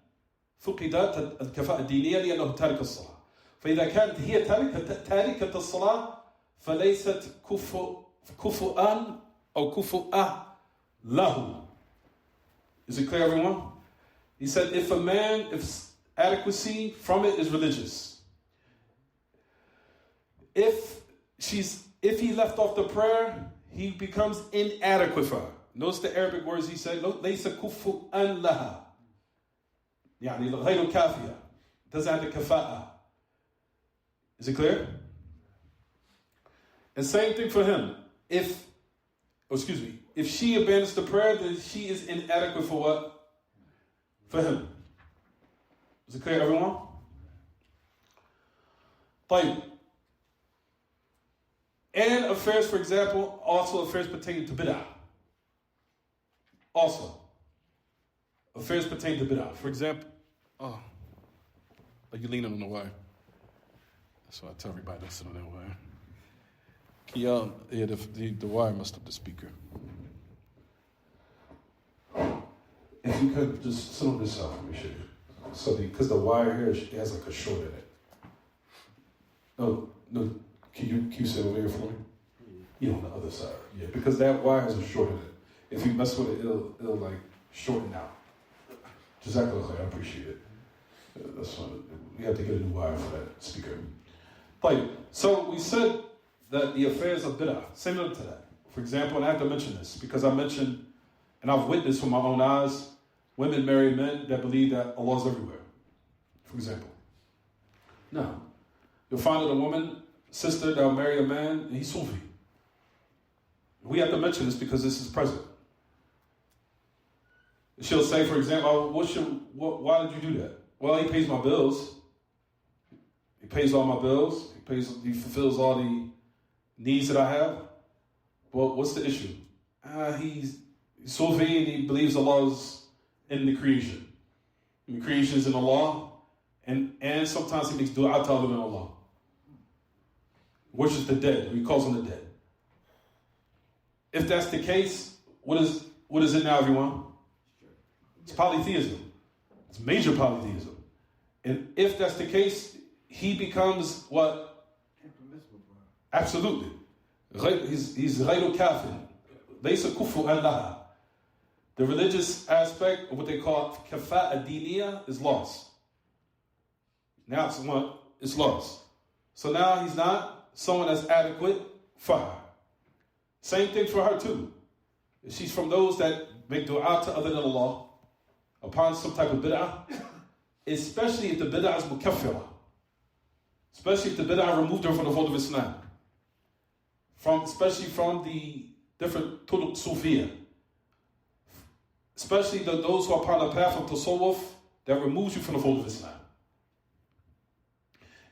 فقدت الكفاءة الدينية لأنه تارك الصلاة. فإذا كانت هي تاركة الصلاة فليست كفؤا أو كفؤة له. Is it clear, everyone? He said, if adequacy from it is religious, if he left off the prayer, he becomes inadequate for her. Notice the Arabic words he said, ليس كفؤا لها. يعني غير كافية. Doesn't have the kafa'ah. Is it clear? And same thing for him. If she abandons the prayer, then she is inadequate for what? For him. Is it clear, everyone? طيب. And affairs, for example, also affairs pertaining to bid'ah. Also, affairs pertaining to bid'ah. For example, are you leaning on the wire? So I tell everybody to sit on that wire. The wire messed up the speaker. If you could just sit on this side for me, Shake. So because the wire here has like a short in it. No, can you sit over here for me? You on the other side, yeah, because that wire has a short in it. If you mess with it, it'll like shorten out. Jazakallah, I appreciate it. That's fine. We have to get a new wire for that speaker. Right. So we said that the affairs of bid'ah, similar to that. For example, and I have to mention this because I mentioned, and I've witnessed with my own eyes, women marry men that believe that Allah is everywhere. For example. Now, you'll find that a woman, sister, that'll marry a man, and he's Sufi. We have to mention this because this is present. She'll say, for example, why did you do that? Well, he pays my bills. He pays all my bills. He fulfills all the needs that I have. Well, what's the issue? He's Sufi and he believes Allah's in the creation. And the creation is in Allah. And sometimes he makes dua to other than Allah. Worships the dead. He calls them the dead. If that's the case, what is it now, everyone? It's polytheism. It's major polytheism. And if that's the case, he becomes what? Absolutely. He's غير كافر. ليس كفوا لها. The religious aspect of what they call kafa'a diniya is lost. Now it's lost. So now he's not someone that's adequate for her. Same thing for her too. If she's from those that make dua to other than Allah upon some type of bid'ah, especially if the bid'ah is mukaffirah, especially if the bid'ah removed her from the fold of Islam, especially from the different turuq Sufiya, especially those who are upon the path of tasawwuf that removes you from the fold of Islam.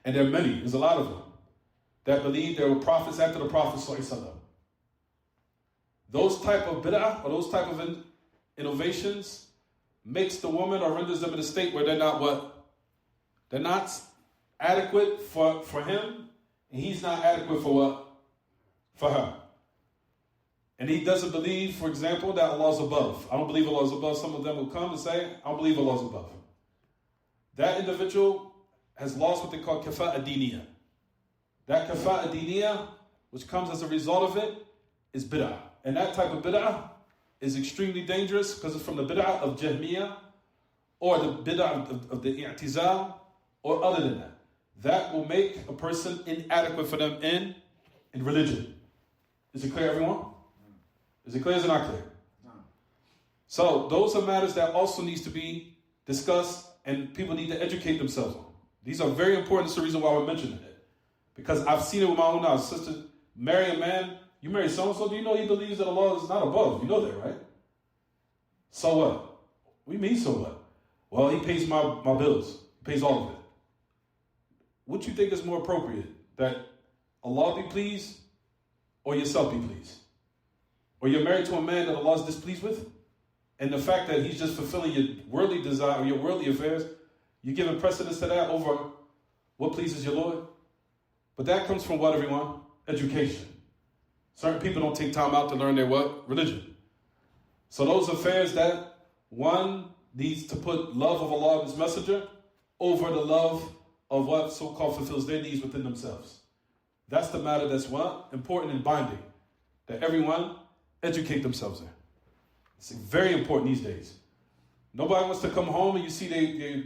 And there are many, there's a lot of them, that believe there were prophets after the Prophet ﷺ. Those type of bid'ah, or those type of innovations, makes the woman or renders them in a state where they're not what? They're not adequate for him, and he's not adequate for what? For her. And he doesn't believe, for example, that Allah is above. I don't believe Allah is above. Some of them will come and say, I don't believe Allah is above. That individual has lost what they call kafa'a diniya. That kafa'a diniya, which comes as a result of it, is bid'ah. And that type of bid'ah is extremely dangerous because it's from the bid'ah of Jahmiyyah or the bid'ah of the i'tizal or other than that. That will make a person inadequate for them in religion. Is it clear, everyone? Is it clear? Is it not clear? No. So those are matters that also needs to be discussed and people need to educate themselves on. These are very important. That's the reason why we're mentioning it. Because I've seen it with my own eyes. Sister, marry a man. You marry so-and-so, do you know he believes that Allah is not above? You know that, right? So what? What do you mean, so what? Well, he pays my bills. He pays all of it. What you think is more appropriate? That Allah be pleased or yourself be pleased? Or you're married to a man that Allah is displeased with? And the fact that he's just fulfilling your worldly desire or your worldly affairs, you're giving precedence to that over what pleases your Lord? But that comes from what, everyone? Education. Certain people don't take time out to learn their what? Religion. So those affairs that one needs to put love of Allah and His Messenger over the love of what so-called fulfills their needs within themselves. That's the matter that's what? Important and binding. That everyone educate themselves in. It's very important these days. Nobody wants to come home and you see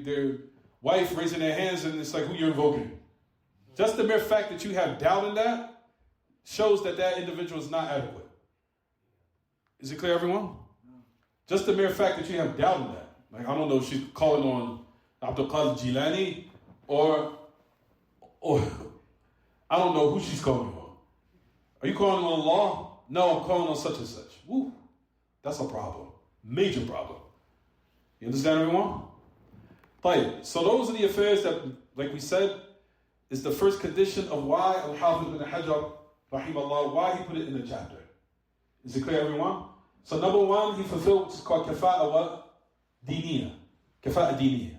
their wife raising their hands and it's like, who you're invoking? Just the mere fact that you have doubt in that shows that individual is not adequate. Is it clear, everyone? No. Just the mere fact that you have doubt in that. Like, I don't know if she's calling on Abdul Qadir Jilani or I don't know who she's calling on. Are you calling on Allah? No, I'm calling on such and such. Woo. That's a problem. Major problem. You understand, everyone? Right. So those are the affairs that, like we said, is the first condition of why Al-Hafiz ibn Hajar rahimahullah, why he put it in the chapter. Is it clear, everyone? So number one, he fulfilled what's called kafa'a what? Diniya. Kafa'a diniya.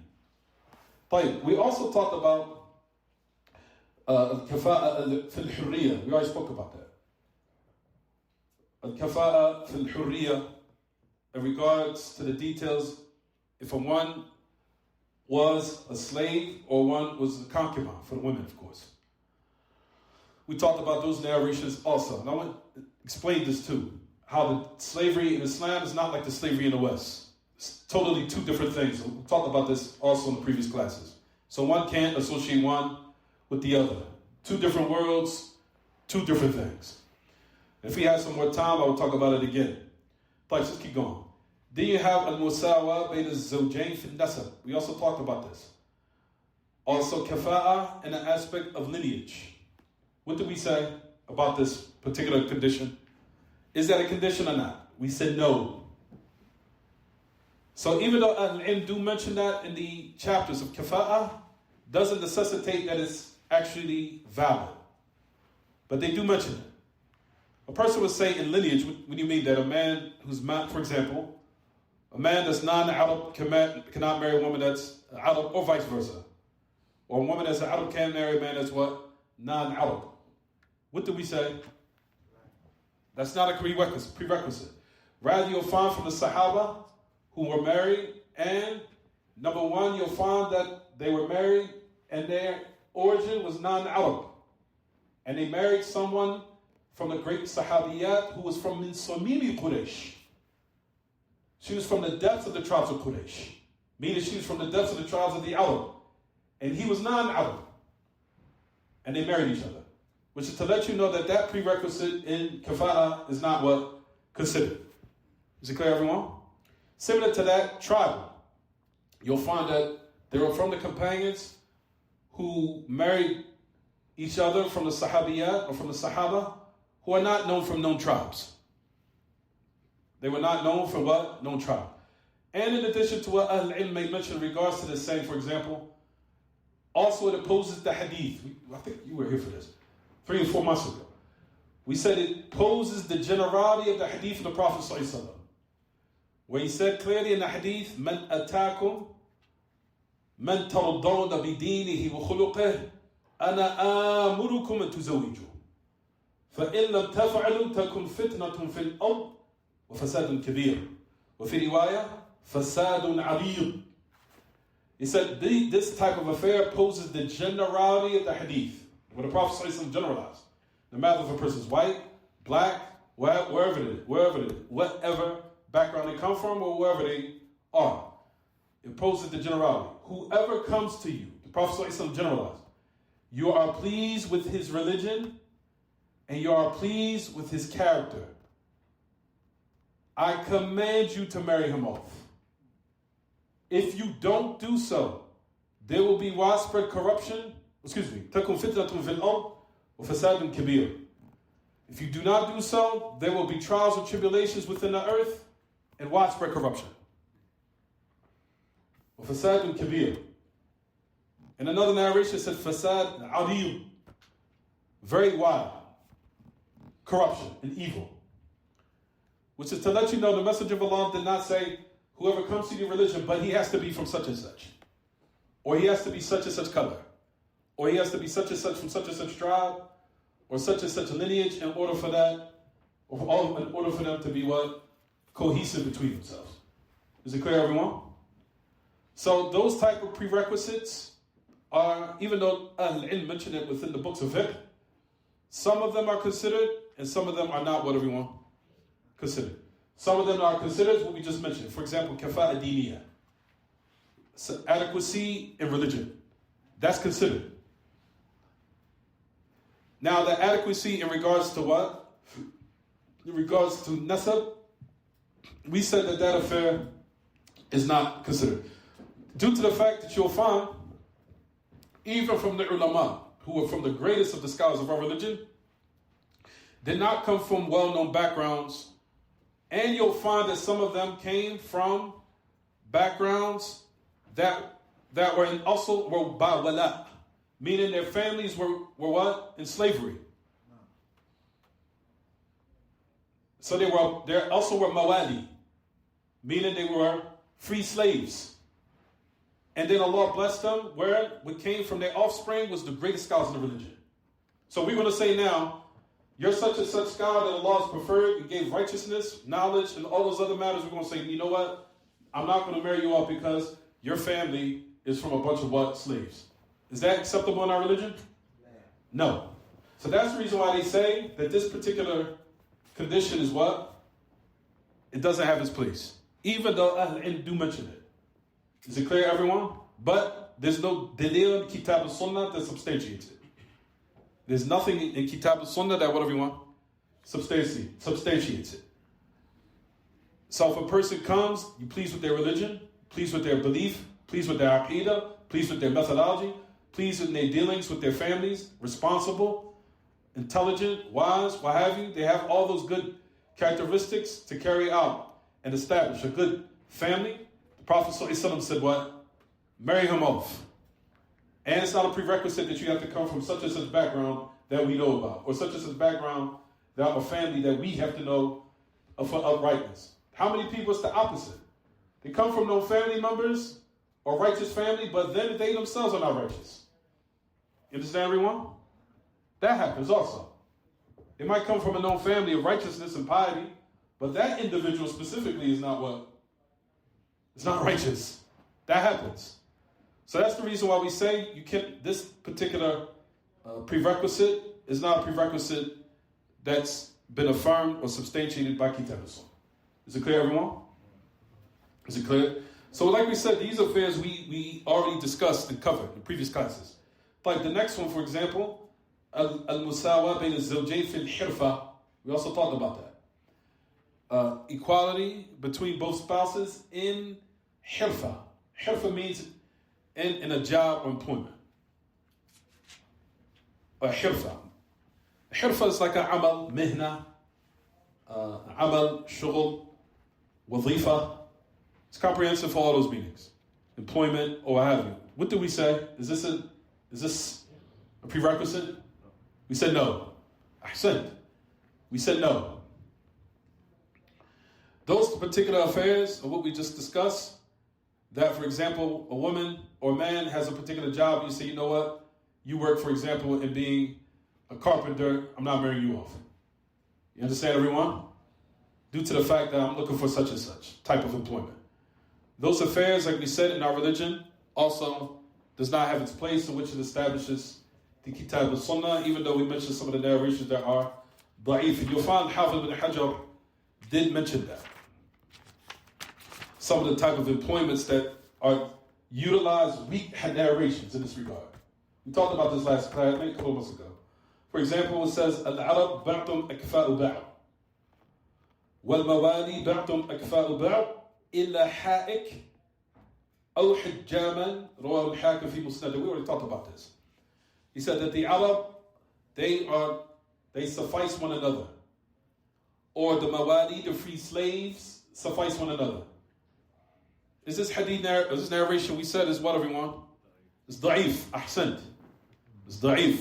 Right. We also talked about Al-Kafa'a fil-Hurriya. We already spoke about that. Al-Kafa'a fil-Hurriya, in regards to the details, if a one was a slave or one was a concubine, for the women, of course. We talked about those narrations also. And I want to explain this too. How the slavery in Islam is not like the slavery in the West. It's totally two different things. We talked about this also in the previous classes. So one can't associate one with the other. Two different worlds, two different things. If we had some more time, I will talk about it again. But let's keep going. Then you have al-musawa bayna az-zawjayn fi an-nasab. We also talked about this. Also kafa'a in the aspect of lineage. What did we say about this particular condition? Is that a condition or not? We said no. So even though al-ilm do mention that in the chapters of kafa'a, doesn't necessitate that it's actually valid. But they do mention it. A person would say in lineage, what do you mean that a man who's, for example, a man that's non-Arab cannot marry a woman that's Arab, or vice versa. Or a woman that's an Arab can't marry a man that's what? Non-Arab. What do we say? That's not a prerequisite. Rather, you'll find from the Sahaba who were married, and number one, you'll find that they were married and their origin was non-Arab. And they married someone from the great Sahabiyat who was from min Samimi Quraysh. She was from the depths of the tribes of Quraysh. Meaning she was from the depths of the tribes of the Arab. And he was non-Arab. And they married each other. Which is to let you know that that prerequisite in kafa'a is not what considered. Is it clear, everyone? Similar to that, tribal. You'll find that they were from the companions who married each other from the Sahabiyat or from the Sahaba who are not known from known tribes. They were not known from what? Known tribe. And in addition to what Al-Ilm may mention in regards to the same, for example, also it opposes the hadith. I think you were here for this. 3 or 4 months ago. We said it poses the generality of the hadith of the Prophet ﷺ, where he said clearly in the hadith, "Man atakum, man tardawna bidinihi wa khuluqih, ana amurukum an tuzawiju. فإن لم تفعلوا تكن فتنة في الأرض وفساد كبير. وفي رواية فساد عريض." He said this type of affair poses the generality of the hadith. Where the Prophet ﷺ generalized. No matter if a person's white, black, wherever it is, whatever background they come from or wherever they are. It poses the generality. Whoever comes to you, the Prophet ﷺ generalized, you are pleased with his religion and you are pleased with his character, I command you to marry him off. If you don't do so, there will be widespread corruption. تكن فتنة في الأرض وفساد كبير. If you do not do so, there will be trials and tribulations within the earth and widespread corruption. وفساد كبير. And another narration said fasad عريض, very wide, corruption and evil. Which is to let you know the Messenger of Allah did not say whoever comes to your religion, but he has to be from such and such, or he has to be such and such color, or he has to be such and such from such and such tribe, or such and such lineage in order for that, or in order for them to be what? Cohesive between themselves. Is it clear, everyone? So those type of prerequisites are, even though Al-Ilm mentioned it within the books of fiqh, some of them are considered, and some of them are not what everyone considered. Some of them are considered what we just mentioned. For example, kafa'a diniya, so adequacy in religion. That's considered. Now, the adequacy in regards to what? In regards to nasab, we said that affair is not considered. Due to the fact that you'll find, even from the ulama, who are from the greatest of the scholars of our religion, did not come from well-known backgrounds, and you'll find that some of them came from backgrounds that also were by wala, meaning their families were what? In slavery. So they also were mawali, meaning they were free slaves. And then Allah blessed them where what came from their offspring was the greatest scholars in the religion. So we're going to say now, you're such and such scholar that Allah has preferred, you gave righteousness, knowledge, and all those other matters. We're going to say, you know what? I'm not going to marry you off because your family is from a bunch of what? Slaves. Is that acceptable in our religion? No. So that's the reason why they say that this particular condition is what? It doesn't have its place. Even though Ahl-Ilm do mention it. Is it clear, everyone? But there's no dalil in Kitab al-Sunnah that substantiates it. There's nothing in Kitab al-Sunnah that, what everyone? Substantiates it. So if a person comes, you pleased with their religion, pleased with their belief, pleased with their aqidah, pleased with their methodology, pleased with their dealings with their families, responsible, intelligent, wise, what have you. They have all those good characteristics to carry out and establish a good family. The Prophet ﷺ said what? Marry him off. And it's not a prerequisite that you have to come from such and such background that we know about, or such and such background that a family that we have to know for uprightness. How many people is the opposite? They come from no family members or righteous family, but then they themselves are not righteous. You understand, everyone? That happens also. They might come from a known family of righteousness and piety, but that individual specifically is not what? It's not righteous. That happens. So that's the reason why we say you can't. This particular prerequisite is not a prerequisite that's been affirmed or substantiated by Kitab al-Sunnah. Is it clear, everyone? Is it clear? So like we said, these affairs we already discussed and covered in previous classes. Like the next one, for example, al-musawa bayn al-zawjayn fi al-hirfa. We also talked about that. Equality between both spouses in hirfa. Hirfa means in a job or employment. A hirfa. Hirfa is like a amal, mihna, amal, shughul, wazifa. It's comprehensive for all those meanings. Employment or what have you. What do we say? Is this a prerequisite? We said no. Ahsant. We said no. Those particular affairs are what we just discussed. That, for example, a woman or a man has a particular job. You say, you know what? You work, for example, in being a carpenter. I'm not marrying you off. You understand, everyone? Due to the fact that I'm looking for such and such type of employment. Those affairs, like we said in our religion, also does not have its place in which it establishes the Kitab al-Sunnah, even though we mentioned some of the narrations that are da'if. And you'll find Hafiz ibn Hajar did mention that. Some of the type of employments that are utilized weak narrations in this regard. We talked about this last class, maybe a couple months ago. For example, it says, Al-Arab ba'tum akfa'u ba'. Wal-mawali ba'tum akfa'u ba'. إلا حائك أو حجاما رواه الحاكم في مسنده. We already talked about this. He said that the Arab, they suffice one another. Or the mawali, the free slaves, suffice one another. Is this hadith, is this narration we said is what, everyone? It's da'if, ahsant. It's da'if.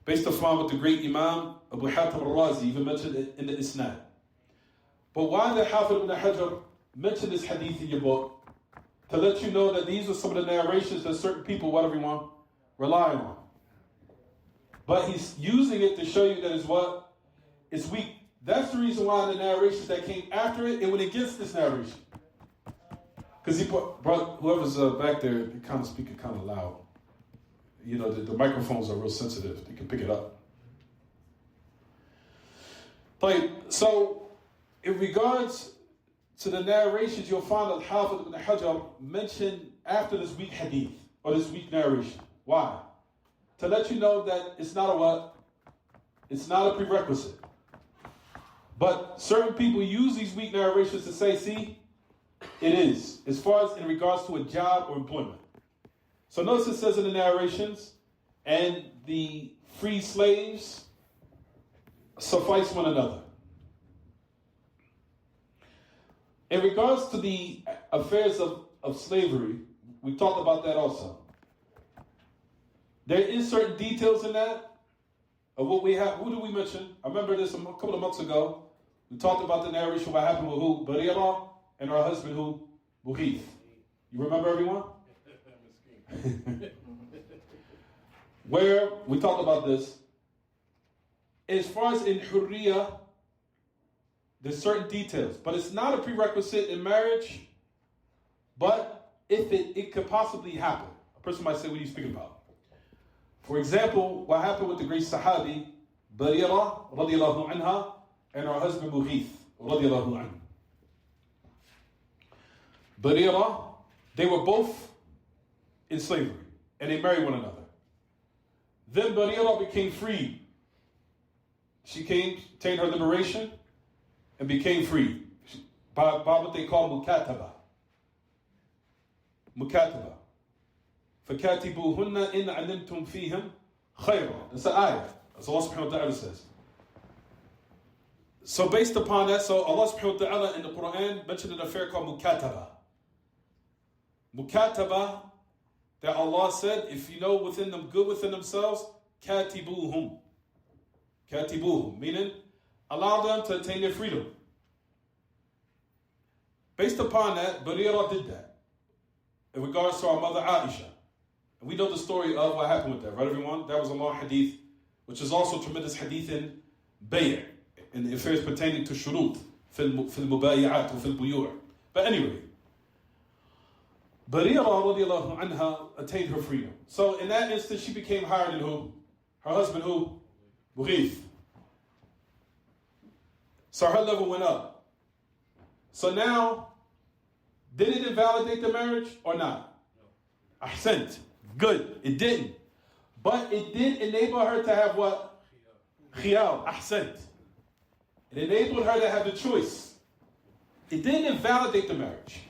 Based upon what the great Imam Abu Hatim al-Razi even mentioned in the Isnad. But why did Hafiz ibn Hajar mention this hadith in your book? To let you know that these are some of the narrations that certain people, what everyone, rely on. But he's using it to show you that it's what? It's weak. That's the reason why the narrations that came after it went against this narration. Because whoever's back there, they kind of speak it kind of loud. You know, the microphones are real sensitive. They can pick it up. So, in regards to the narrations, you'll find that Hafiz ibn Hajar mentioned after this weak hadith, or this weak narration. Why? To let you know that it's not a what? It's not a prerequisite. But certain people use these weak narrations to say, see, it is. As far as in regards to a job or employment. So notice it says in the narrations, and the free slaves suffice one another. In regards to the affairs of slavery, we talked about that also. There is certain details in that of what we have. Who did we mention? I remember this a couple of months ago. We talked about the narration, what happened with who? Barira and her husband who? Mughith. You remember, everyone? where we talked about this. As far as in Hurriya, there's certain details, but it's not a prerequisite in marriage. But if it could possibly happen, a person might say, what are you speaking about? For example, what happened with the great Sahabi, Barira, radiallahu anha, and her husband Mughith, radiallahu anhu. Barira, they were both in slavery, and they married one another. Then Barira became free. She attained her liberation and became free by what they call mukataba. Mukataba. فَكَاتِبُوهُنَّ إِنْ عَلِمْتُمْ فِيهِمْ خَيْرًا. That's an ayah. As Allah subhanahu wa ta'ala says. So based upon that, so Allah subhanahu wa ta'ala in the Quran mentioned an affair called mukataba. Mukataba, that Allah said, if you know within them good within themselves, katibuhum. Katibuhum, meaning allow them to attain their freedom. Based upon that, Barira did that in regards to our mother Aisha. And we know the story of what happened with that, right everyone? That was a long hadith, which is also tremendous hadith in Bay', in the affairs pertaining to shurut, fil mubayi'at, fil buyur. But anyway, Barira radiallahu anha attained her freedom. So in that instance, she became higher than who? Her husband who? Mughith. So her level went up. So now, did it invalidate the marriage or not? No. Ahsant. Good. It didn't. But it did enable her to have what? Khiyal. Ahsant. It enabled her to have the choice. It didn't invalidate the marriage.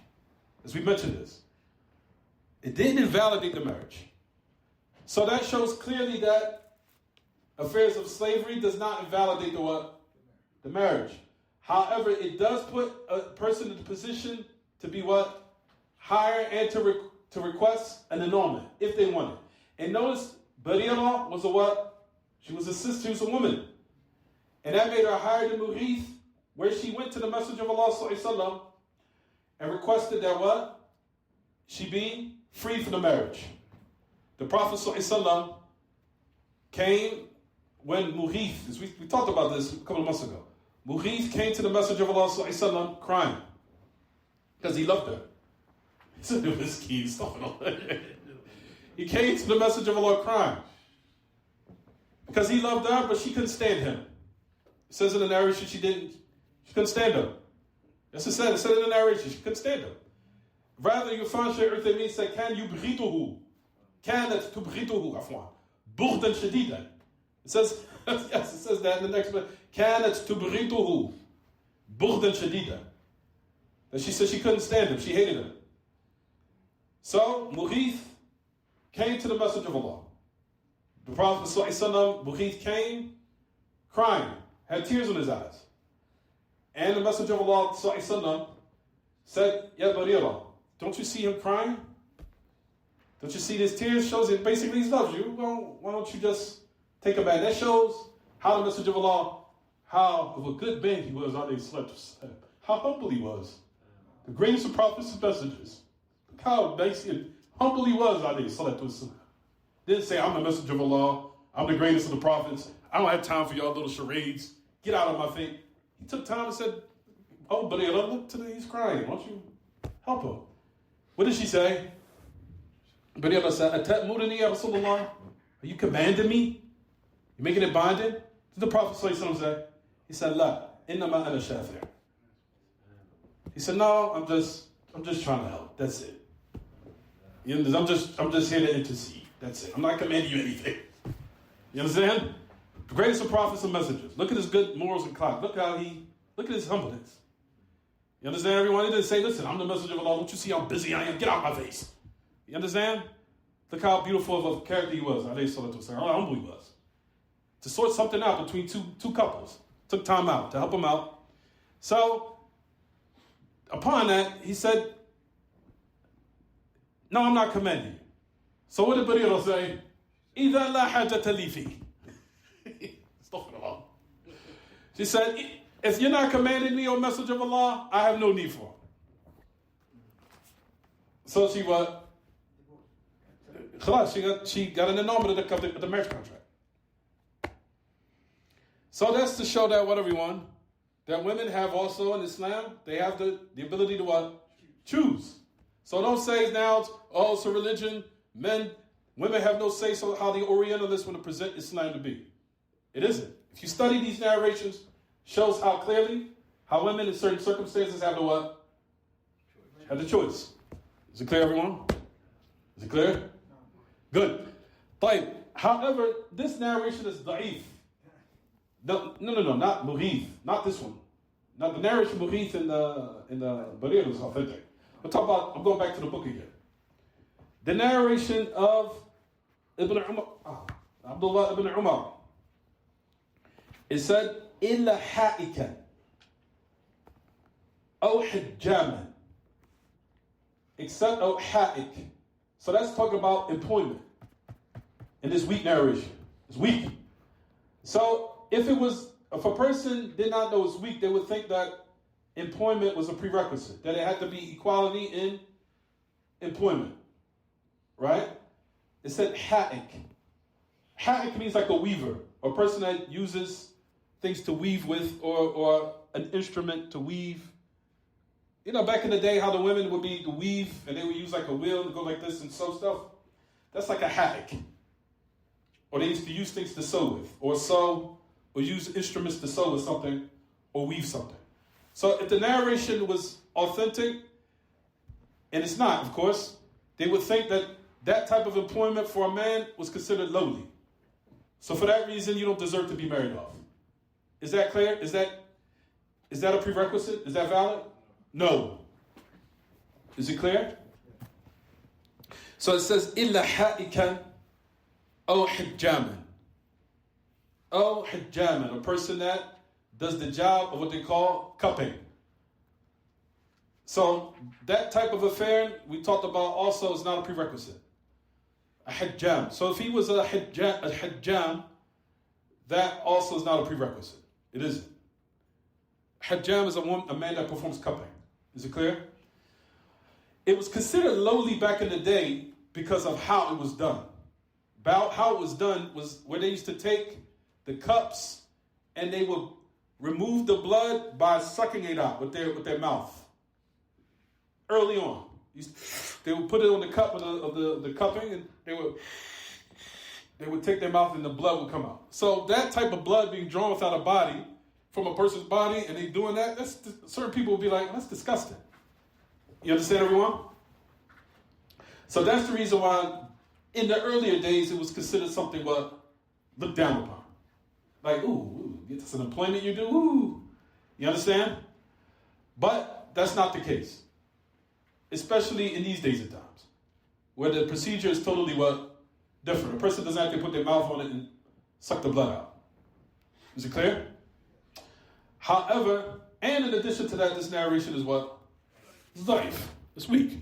As we mentioned this. It didn't invalidate the marriage. So that shows clearly that affairs of slavery does not invalidate the what? The marriage. However, it does put a person in the position to be what? Higher and to request an annulment if they want it. And notice, Barira was a what? She was a sister, she was a woman. And that made her higher than Mughith, where she went to the Messenger of Allah sallallahu and requested that what? She be free from the marriage. The Prophet sallallahu came when Mughith, we talked about this a couple of months ago. Mughith came to the Messenger of Allah sallallahu crying because he loved her. He said, "This key is He came to the Messenger of Allah crying because he loved her, but she couldn't stand him. It says in the narration she couldn't stand him. That's what it said. It said in the narration she couldn't stand him. Rather, you find Shaykh Uthaymeen say, "Can you bghituhu? Kanat tubghituhu afwan. Bughdan shadidan." It says, yes, it says that in the next one. كانت تبغضه بغضا شديدا. That she said she couldn't stand him, she hated him. So Mughith came to the Messenger of Allah. The Prophet ﷺ, Mughith came crying, had tears in his eyes. And the Messenger of Allah ﷺ said, Ya Barira, don't you see him crying? Don't you see his tears? Shows it basically he loves you. Well, why don't you just take him back? That shows how the Messenger of Allah, how of a good man he was, how humble he was. The greatest of prophets and messengers. Look how nice and humble he was, didn't say, I'm the Messenger of Allah, I'm the greatest of the prophets, I don't have time for y'all little charades, get out of my face. He took time and said, oh, but look today, he's crying, why don't you help him? What did she say? Barira said, Atatmurani ya Rasulullah? Are you commanding me? You making it binding? Did the Prophet say? He said, La, innama ana shafi'. He said, no, I'm just trying to help. That's it. You know, I'm just here to intercede. That's it. I'm not commanding you anything. You understand? The greatest of prophets and messengers. Look at his good morals and conduct. Look at his humbleness. You understand, everyone? He didn't say, listen, I'm the messenger of Allah. Don't you see how busy I am? Get out of my face. You understand? Look how beautiful of a character he was. How humble he was. To sort something out between two couples. Took time out to help them out. So, upon that, he said, no, I'm not commending you. So what did Barira say? إِذَا لَا حَاجَةَ لِي فِيهِ. She said, if you're not commanding me, O Messenger of Allah, I have no need for it. So she what? Khalas, she got an annulment of the marriage contract. So that's to show that what everyone, that women have also in Islam, they have the ability to what? Choose. So don't say now, it's a religion, women have no say so how the Orientalists want to present Islam to be. It isn't. If you study these narrations, shows how clearly, how women in certain circumstances have the what? Have the choice. Is it clear, everyone? Is it clear? Good. طيب. However, this narration is da'if. No, not Mughith, not this one. Not the narration Mughith in the Buloogh is authentic. I'm going back to the book again. The narration of Abdullah ibn Umar. It said, إِلَّا حَائِكًا أَوْ حِجَّامًا. Except حَائِك. So that's talking about employment. In this weak narration. It's weak. So if a person did not know it's weak, they would think that employment was a prerequisite, that it had to be equality in employment. Right? It said ha'ik. Ha'ik means like a weaver, a person that uses things to weave with, or an instrument to weave. You know, back in the day, how the women would be to weave, and they would use like a wheel to go like this and sew stuff. That's like a ha'ik. Or they used to use things to sew with, or use instruments to sew with something, or weave something. So if the narration was authentic, and it's not, of course, they would think that that type of employment for a man was considered lowly. So for that reason, you don't deserve to be married off. Is that clear? Is that a prerequisite? Is that valid? No. Is it clear? So it says, إِلَّا حَائِكًا أَوْ حِجَّامًا. أو حجاما, a person that does the job of what they call cupping. So that type of affair we talked about also is not a prerequisite. A hajjam. So if he was a hajjam, that also is not a prerequisite. It isn't. Hajjam is a man that performs cupping. Is it clear? It was considered lowly back in the day because of how it was done. How it was done was where they used to take the cups and they would remove the blood by sucking it out with their mouth. Early on, they would put it on the cup of the cupping, and they would take their mouth and the blood would come out. So that type of blood being drawn without a body from a person's body, and they doing that, certain people would be like, that's disgusting. You understand, everyone? So that's the reason why in the earlier days it was considered something looked down upon. Like, ooh, it's an employment you do, ooh. You understand? But that's not the case. Especially in these days and times, where the procedure is totally different. A person doesn't have to put their mouth on it and suck the blood out. Is it clear? However, and in addition to that, this narration is It's daif. It's weak.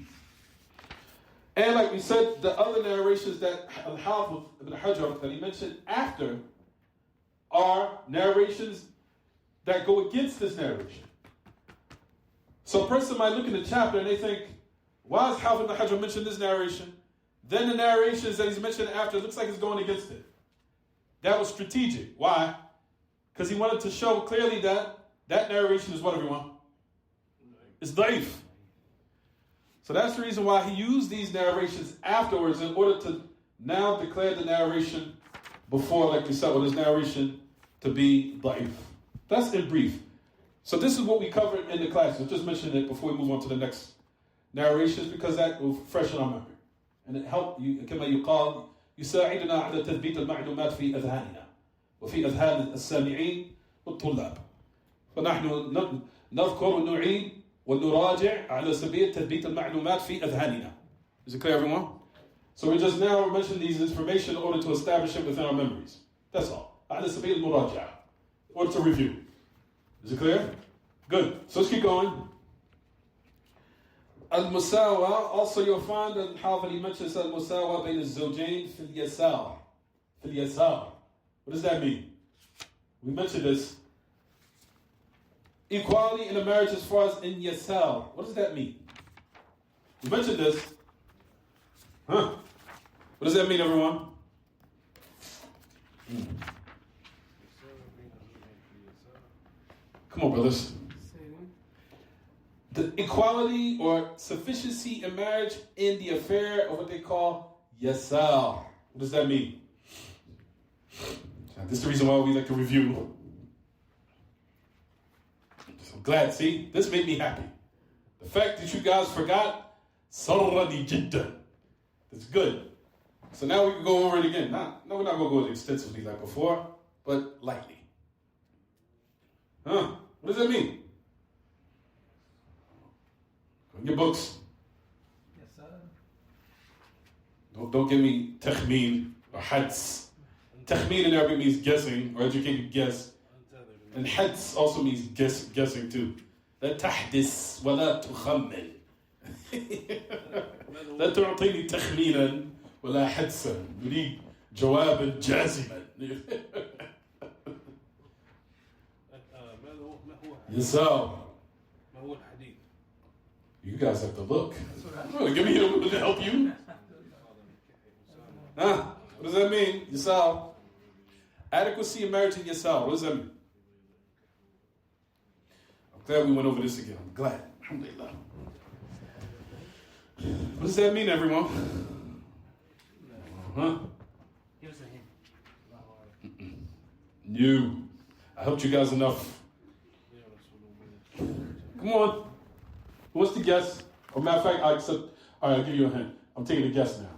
And like we said, the other narrations that Al-Hafiz Ibn Hajar that he mentioned after are narrations that go against this narration. So a person might look in the chapter and they think, why is Hafiz Ibn Hajar mentioned this narration? Then the narrations that he's mentioned after, it looks like it's going against it. That was strategic. Why? Because he wanted to show clearly that narration is what, everyone? It's daif. So that's the reason why he used these narrations afterwards in order to now declare the narration before, like we said, with his narration to be daif. That's in brief. So this is what we covered in the class. We'll just mention it before we move on to the next narrations because that will freshen our memory. And it help you, كما يقال يساعدنا على تثبيت المعلومات في أذهاننا وفي أذهان السامعين والطلاب. فنحن نذكر ونعيد ونراجع على سبيل تثبيت المعلومات في أذهاننا. Is it clear, everyone? So we just now mention these information in order to establish it within our memories. That's all. على سبيل المراجعة, or to review. Is it clear? Good. So let's keep going. Al-Musawa, also you'll find that Hafiz he mentions Al-Musawa بين الزوجين في اليسار. في اليسار. What does that mean? We mentioned this. Equality in a marriage as far as in yasar. What does that mean? We mentioned this. What does that mean, everyone? Come on, brothers. The equality or sufficiency in marriage in the affair of what they call yasar. What does that mean? This is the reason why we like to review. So I'm glad, see? This made me happy. The fact that you guys forgot, sarrani jiddan. That's good. So now we can go over it again. No, we're not going to go over it extensively like before, but lightly. Huh? What does that mean? Go in your books. Yes, sir. Don't give me takhmeen or hads. Takhmeen in Arabic means guessing or educated guess. And hads also means guessing too. لا تحدث ولا تخمن. لا تعطيني تخمينا ولا حدسا. نريد جوابا جازما. يسار. ما هو الحديث؟ You guys have to look. Give me a little bit to help you. Huh? What does that mean? Yasal. Adequacy in marriage and yasal. What does that mean? I'm glad we went over this again. I'm glad. Alhamdulillah. What does that mean, everyone? Huh? Give us a hint. You. I helped you guys enough. Come on. Who wants to guess? Or matter of fact, I accept. All right, I'll give you a hint. I'm taking a guess now.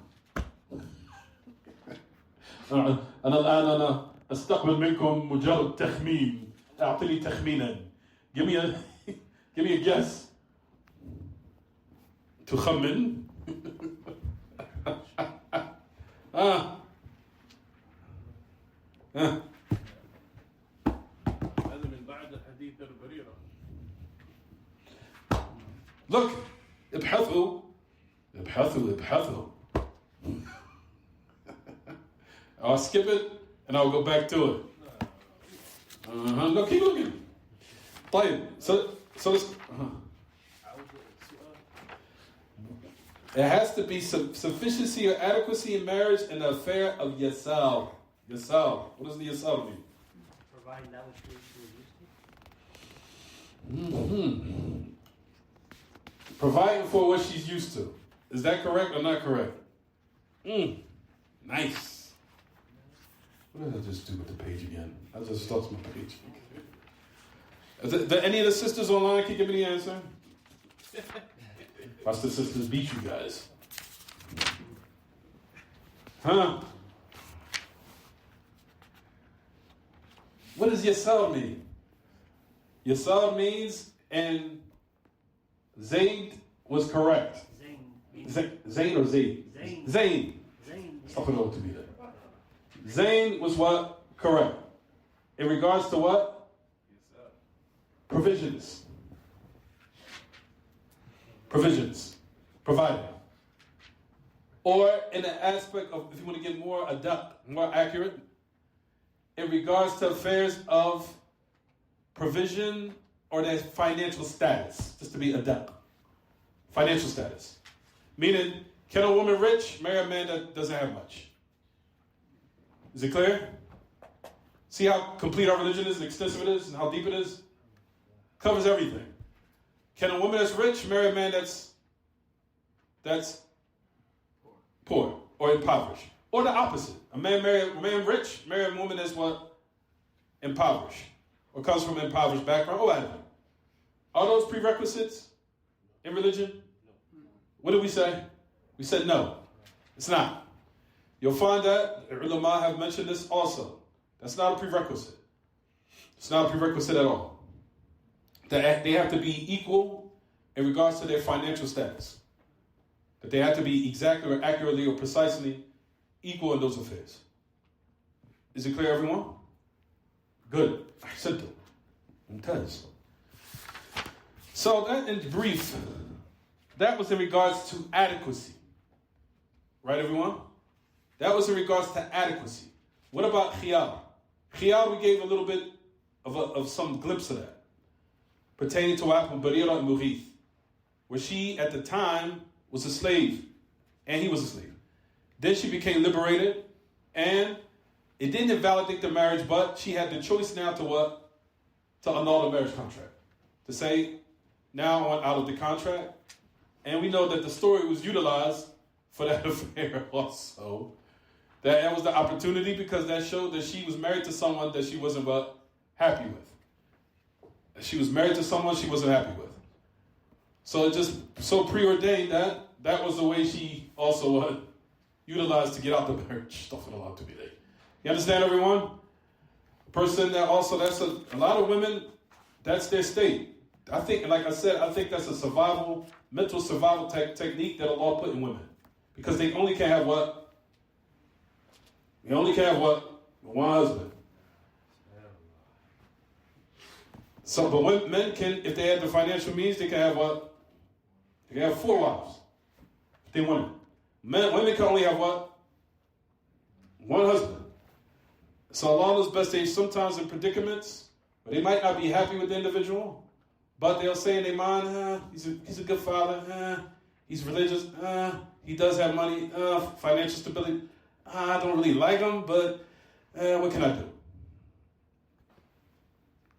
أنا الآن أنا أستقبل منكم مجرد تخمين. أعطني تخمينا. Give me a guess. تخمن. هذا من بعد الحديث البريرة. Look, ابحثوا. I'll skip it and I'll go back to it. No, keep looking. طيب, so let's. There has to be sufficiency or adequacy in marriage in the affair of yasal. Yasal. What does the yasal mean? Providing that which we used to. Providing for what she's used to. Is that correct or not correct? Nice. What did I just do with the page again? I just lost my page. Any of the sisters online can give me the answer? Watch the sisters beat you guys. Huh? What does yasal mean? Yasal means, and Zayd was correct. Zayn or Zayd? Zayn. Astaghfirullah to be there. Zayn was what? Correct. In regards to what? Provisions. Provided. Or in the aspect of, if you want to get more more accurate, in regards to affairs of provision or their financial status, just to be adept. Financial status. Meaning, can a woman rich marry a man that doesn't have much? Is it clear? See how complete our religion is and extensive it is and how deep it is? Covers everything. Can a woman that's rich marry a man that's poor or impoverished? Or the opposite. A man rich marry a woman that's what? Impoverished. Or comes from an impoverished background. Oh, Adam. Are those prerequisites in religion? What did we say? We said no. It's not. You'll find that ulama have mentioned this also. That's not a prerequisite. It's not a prerequisite at all. They have to be equal in regards to their financial status. That they have to be exactly or accurately or precisely equal in those affairs. Is it clear, everyone? Good. Ahsantum. Mumtaz. So that in brief, that was in regards to adequacy. Right, everyone? That was in regards to adequacy. What about khiyar? Khiyar, we gave a little bit of some glimpse of that. Pertaining to Barira and Mughith. Where she, at the time, was a slave. And he was a slave. Then she became liberated, and it didn't invalidate the marriage, but she had the choice now to what? To annul the marriage contract. To say, now I want out of the contract. And we know that the story was utilized for that affair also. That was the opportunity because that showed that she was married to someone that she wasn't what? Happy with. She was married to someone she wasn't happy with. So it just so preordained that that was the way she also utilized to get out the marriage. Stuff it allowed to be there. You understand, everyone? A person that also, that's a lot of women, that's their state. I think, like I said, I think that's a mental survival technique that Allah put in women. Because they only can have what? They only can have what? One husband. So, but when men can, if they have the financial means, they can have what? They can have 4 wives. If they want it. Women can only have what? One husband. So Allah knows best. They sometimes in predicaments, but they might not be happy with the individual, but they'll say in their mind, he's a good father, he's religious, he does have money, financial stability. I don't really like him, but what can I do?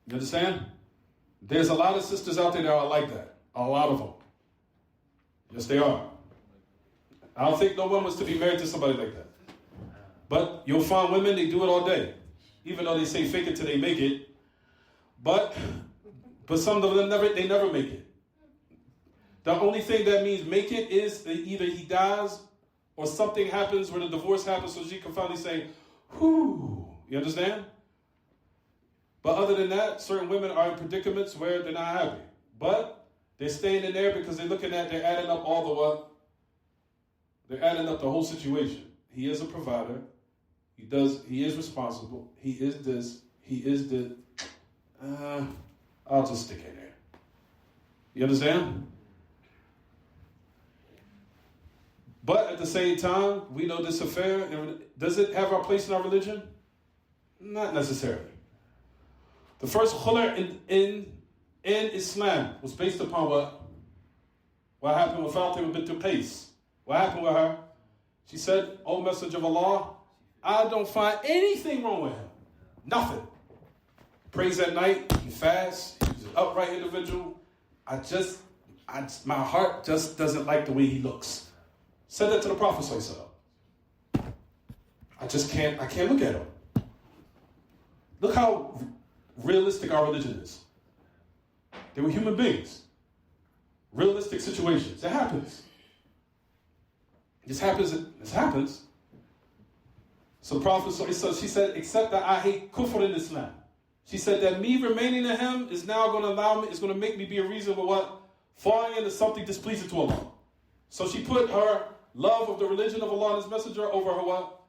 You understand? There's a lot of sisters out there that are like that. A lot of them. Yes, they are. I don't think no one wants to be married to somebody like that. But you'll find women, they do it all day. Even though they say fake it till they make it. But some of them never make it. The only thing that means make it is that either he dies or something happens where the divorce happens so she can finally say, whew. You understand? But other than that, certain women are in predicaments where they're not happy. But they're staying in there because they're adding up all the what? They're adding up the whole situation. He is a provider. He is responsible. He is this. He is the. I'll just stick in there. You understand? But at the same time, we know this affair. Does it have our place in our religion? Not necessarily. The first khula in Islam was based upon what? What happened with Fatima bint Qais? What happened with her? She said, "O Messenger of Allah, I don't find anything wrong with him. Nothing. Prays at night, he fasts, he's an upright individual. My heart just doesn't like the way he looks." Said that to the Prophet ﷺ. I can't look at him. Look how realistic our religion is. They were human beings. Realistic situations. It happens. This happens. So the Prophet, she said, except that I hate kufr in Islam. She said that me remaining in him is now going to is going to make me be a reason for what? Falling into something displeasing to Allah. So she put her love of the religion of Allah and His Messenger over her what?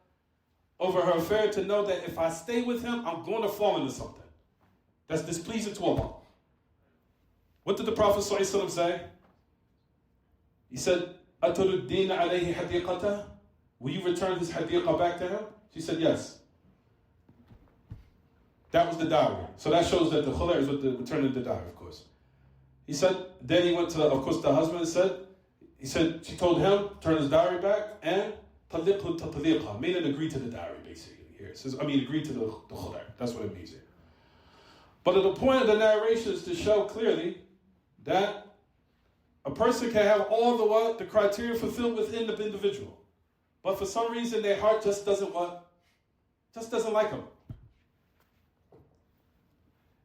Over her affair to know that if I stay with him, I'm going to fall into something that's displeasing to Allah. What did the Prophet ﷺ say? He said, أَتُرُدِّينَ عَلَيْهِ حَدِيقَةً? Will you return his hadiqah back to him? She said, yes. That was the dowry. So that shows that the khula is with the return of the dowry, of course. He said, then he went to, of course, the husband said, she told him, turn his dowry back, and taliqhu tatliqha, meaning agree to the dowry, basically. Here it says, agree to the khula. That's what it means here. But the point of the narration is to show clearly that a person can have all the criteria fulfilled within the individual. But for some reason, their heart just doesn't like him.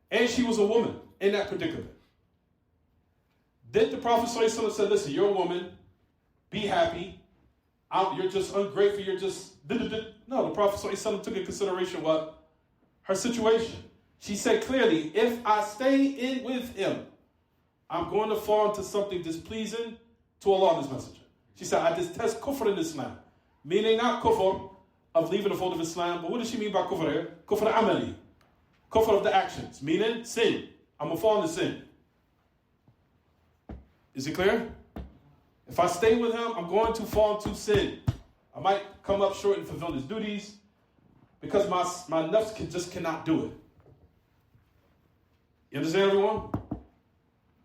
And she was a woman in that predicament. Did the Prophet ﷺ say, listen, you're a woman, be happy, you're just ungrateful, you're just... No, the Prophet ﷺ took into consideration what? Her situation. She said clearly, if I stay in with him, I'm going to fall into something displeasing to Allah and His Messenger. She said, I detest kufr in Islam. Meaning not kufr of leaving the fold of Islam, but what does she mean by kufr here? Kufr amali. Kufr of the actions, meaning sin. I'm going to fall into sin. Is it clear? If I stay with him, I'm going to fall into sin. I might come up short in fulfilling his duties because my nafs cannot do it. You understand, everyone?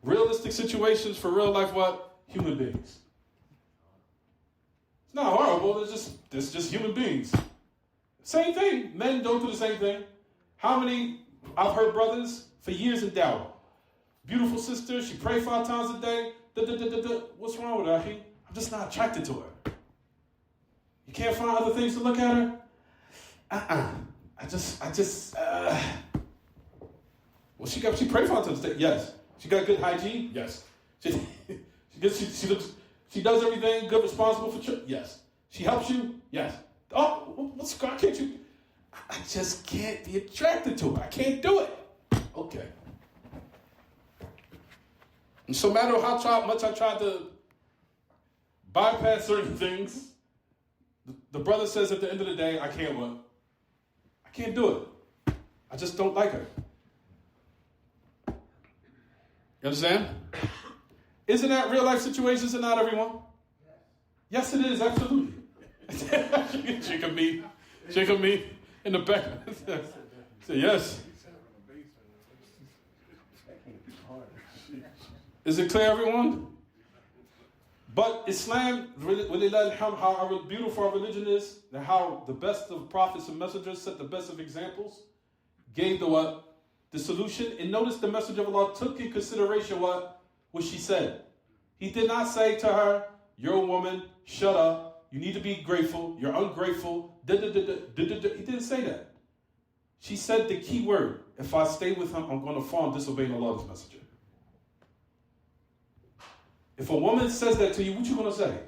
Realistic situations for real life what? Human beings. It's not horrible. It's just human beings. Same thing. Men don't do the same thing. How many, I've heard brothers for years in dawah. Beautiful sister, she pray 5 times a day. What's wrong with her? I'm just not attracted to her. You can't find other things to look at her? Well, she pray 5 times a day. Yes. She got good hygiene? Yes. She does everything good, responsible for church? Yes. She helps you? Yes. Oh, why can't you? I just can't be attracted to her. I can't do it. Okay. And so no matter how much I tried to bypass certain things, the brother says at the end of the day, I can't what? I can't do it. I just don't like her. You understand? Isn't that real life situations and not everyone? Yes, it is, absolutely. she can be in the back. Say yes. Is it clear, everyone? But Islam, how beautiful our religion is, and how the best of prophets and messengers set the best of examples, gave the what? The solution. And notice the Messenger of Allah took in consideration what she said. He did not say to her, you're a woman, shut up, you need to be grateful, you're ungrateful, He didn't say that. She said the key word, if I stay with him, I'm going to fall and disobey Allah's messenger. If a woman says that to you, what you going to say?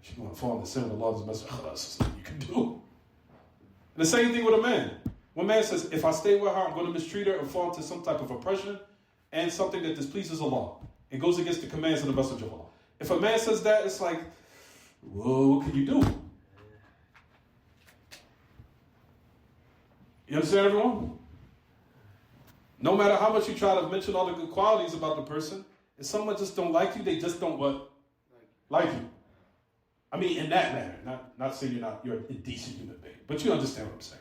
She's going to fall and sin with Allah's messenger. That's nothing you can do. And the same thing with a man. One man says, if I stay with her, I'm going to mistreat her and fall into some type of oppression and something that displeases Allah. It goes against the commands of the messenger of Allah. If a man says that, it's like, whoa, what can you do? You understand, everyone? No matter how much you try to mention all the good qualities about the person, if someone just don't like you, they just don't what? Like you. I mean, in that manner. Not saying you're an indecent human being. But you understand what I'm saying.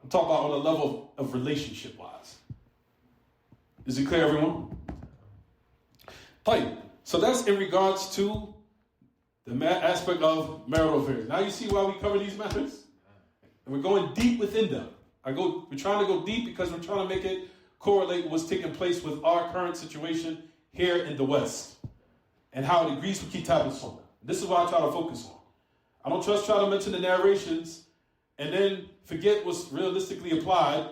I'm talking about on a level of relationship-wise. Is it clear, everyone? So that's in regards to the aspect of marital affairs. Now you see why we cover these matters? And we're going deep within them. We're trying to go deep because we're trying to make it correlate with what's taking place with our current situation here in the West and how it agrees with Kitab and Sunnah. This is what I try to focus on. I don't just try to mention the narrations and then forget what's realistically applied.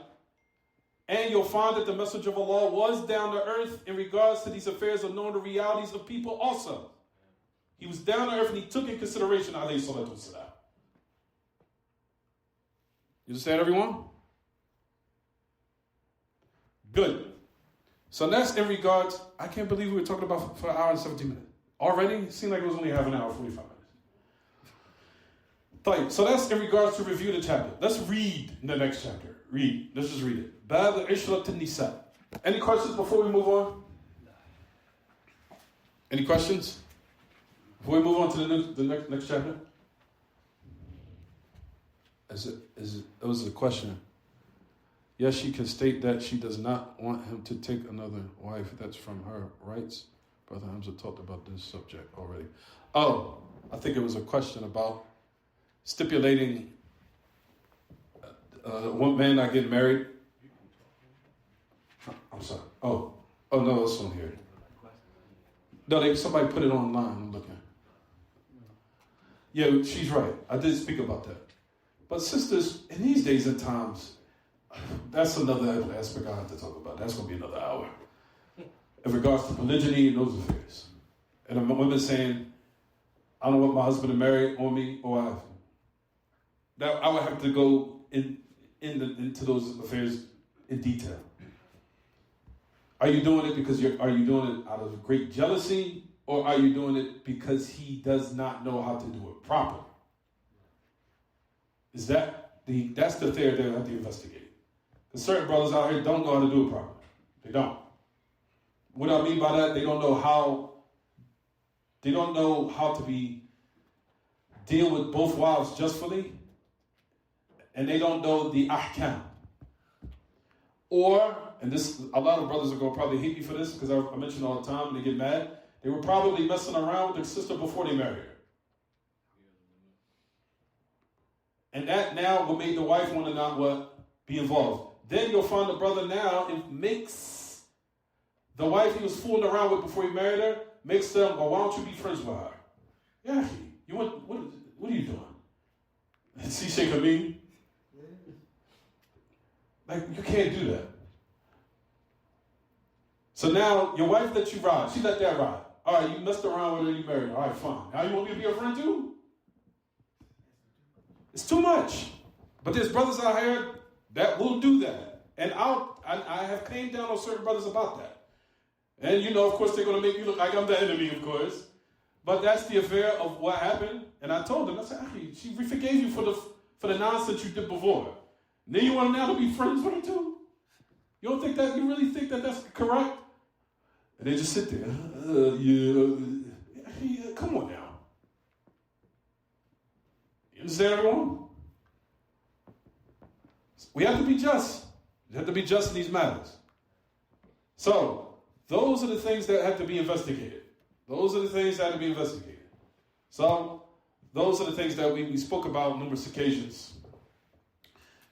And you'll find that the Messenger of Allah was down to earth in regards to these affairs of knowing the realities of people also. He was down to earth and he took in consideration, alayhi salatu wasalam. You understand, everyone? Good. So that's in regards, I can't believe we were talking about for an hour and 17 minutes. Already? It seemed like it was only half an hour, 45 minutes. So that's in regards to review the chapter. Let's read the next chapter. Let's just read it. Bab al-Ishrat al-Nisa. Any questions before we move on? Any questions? Before we move on to the next chapter? It was a question. Yes, she can state that she does not want him to take another wife. That's from her rights. Brother Hamza talked about this subject already. Oh, I think it was a question about stipulating one man not getting married. I'm sorry. Oh no, it's on here. No, somebody put it online. I'm looking. Yeah, she's right. I did speak about that. But sisters, in these days and times, that's another aspect I have to talk about. That's going to be another hour. In regards to polygyny and those affairs. And a woman saying, I don't want my husband to marry on me or I. That I would have to go into those affairs in detail. Are you doing it because are you doing it out of great jealousy, or are you doing it because he does not know how to do it properly? That's the theory they have to investigate. Because certain brothers out here don't know how to do it properly. They don't. What I mean by that, they don't know how to deal with both wives justly, and they don't know the ahkam. Or, and this, a lot of brothers are going to probably hate me for this because I mention all the time and they get mad. They were probably messing around with their sister before they married her. And that now will make the wife want to not what? Be involved. Then you'll find the brother now, it makes the wife he was fooling around with before he married her, makes them, well, why don't you be friends with her? Yeah, you want, what are you doing? See, Sheikh Amin? Like, you can't do that. So now, your wife let you ride. She let that ride. All right, you messed around with her, you married her. All right, fine. Now you want me to be your friend too? It's too much. But there's brothers out here that will do that. And I have came down on certain brothers about that. And you know, of course, they're going to make me look like I'm the enemy, of course. But that's the affair of what happened. And I told them, I said, she forgave you for the nonsense you did before. And then you want now to be friends with her too? You don't think that, you really think that that's correct? And they just sit there. Yeah, come on now. You understand, everyone? We have to be just. We have to be just in these matters. So, those are the things that have to be investigated. Those are the things that have to be investigated. So, those are the things that we spoke about on numerous occasions.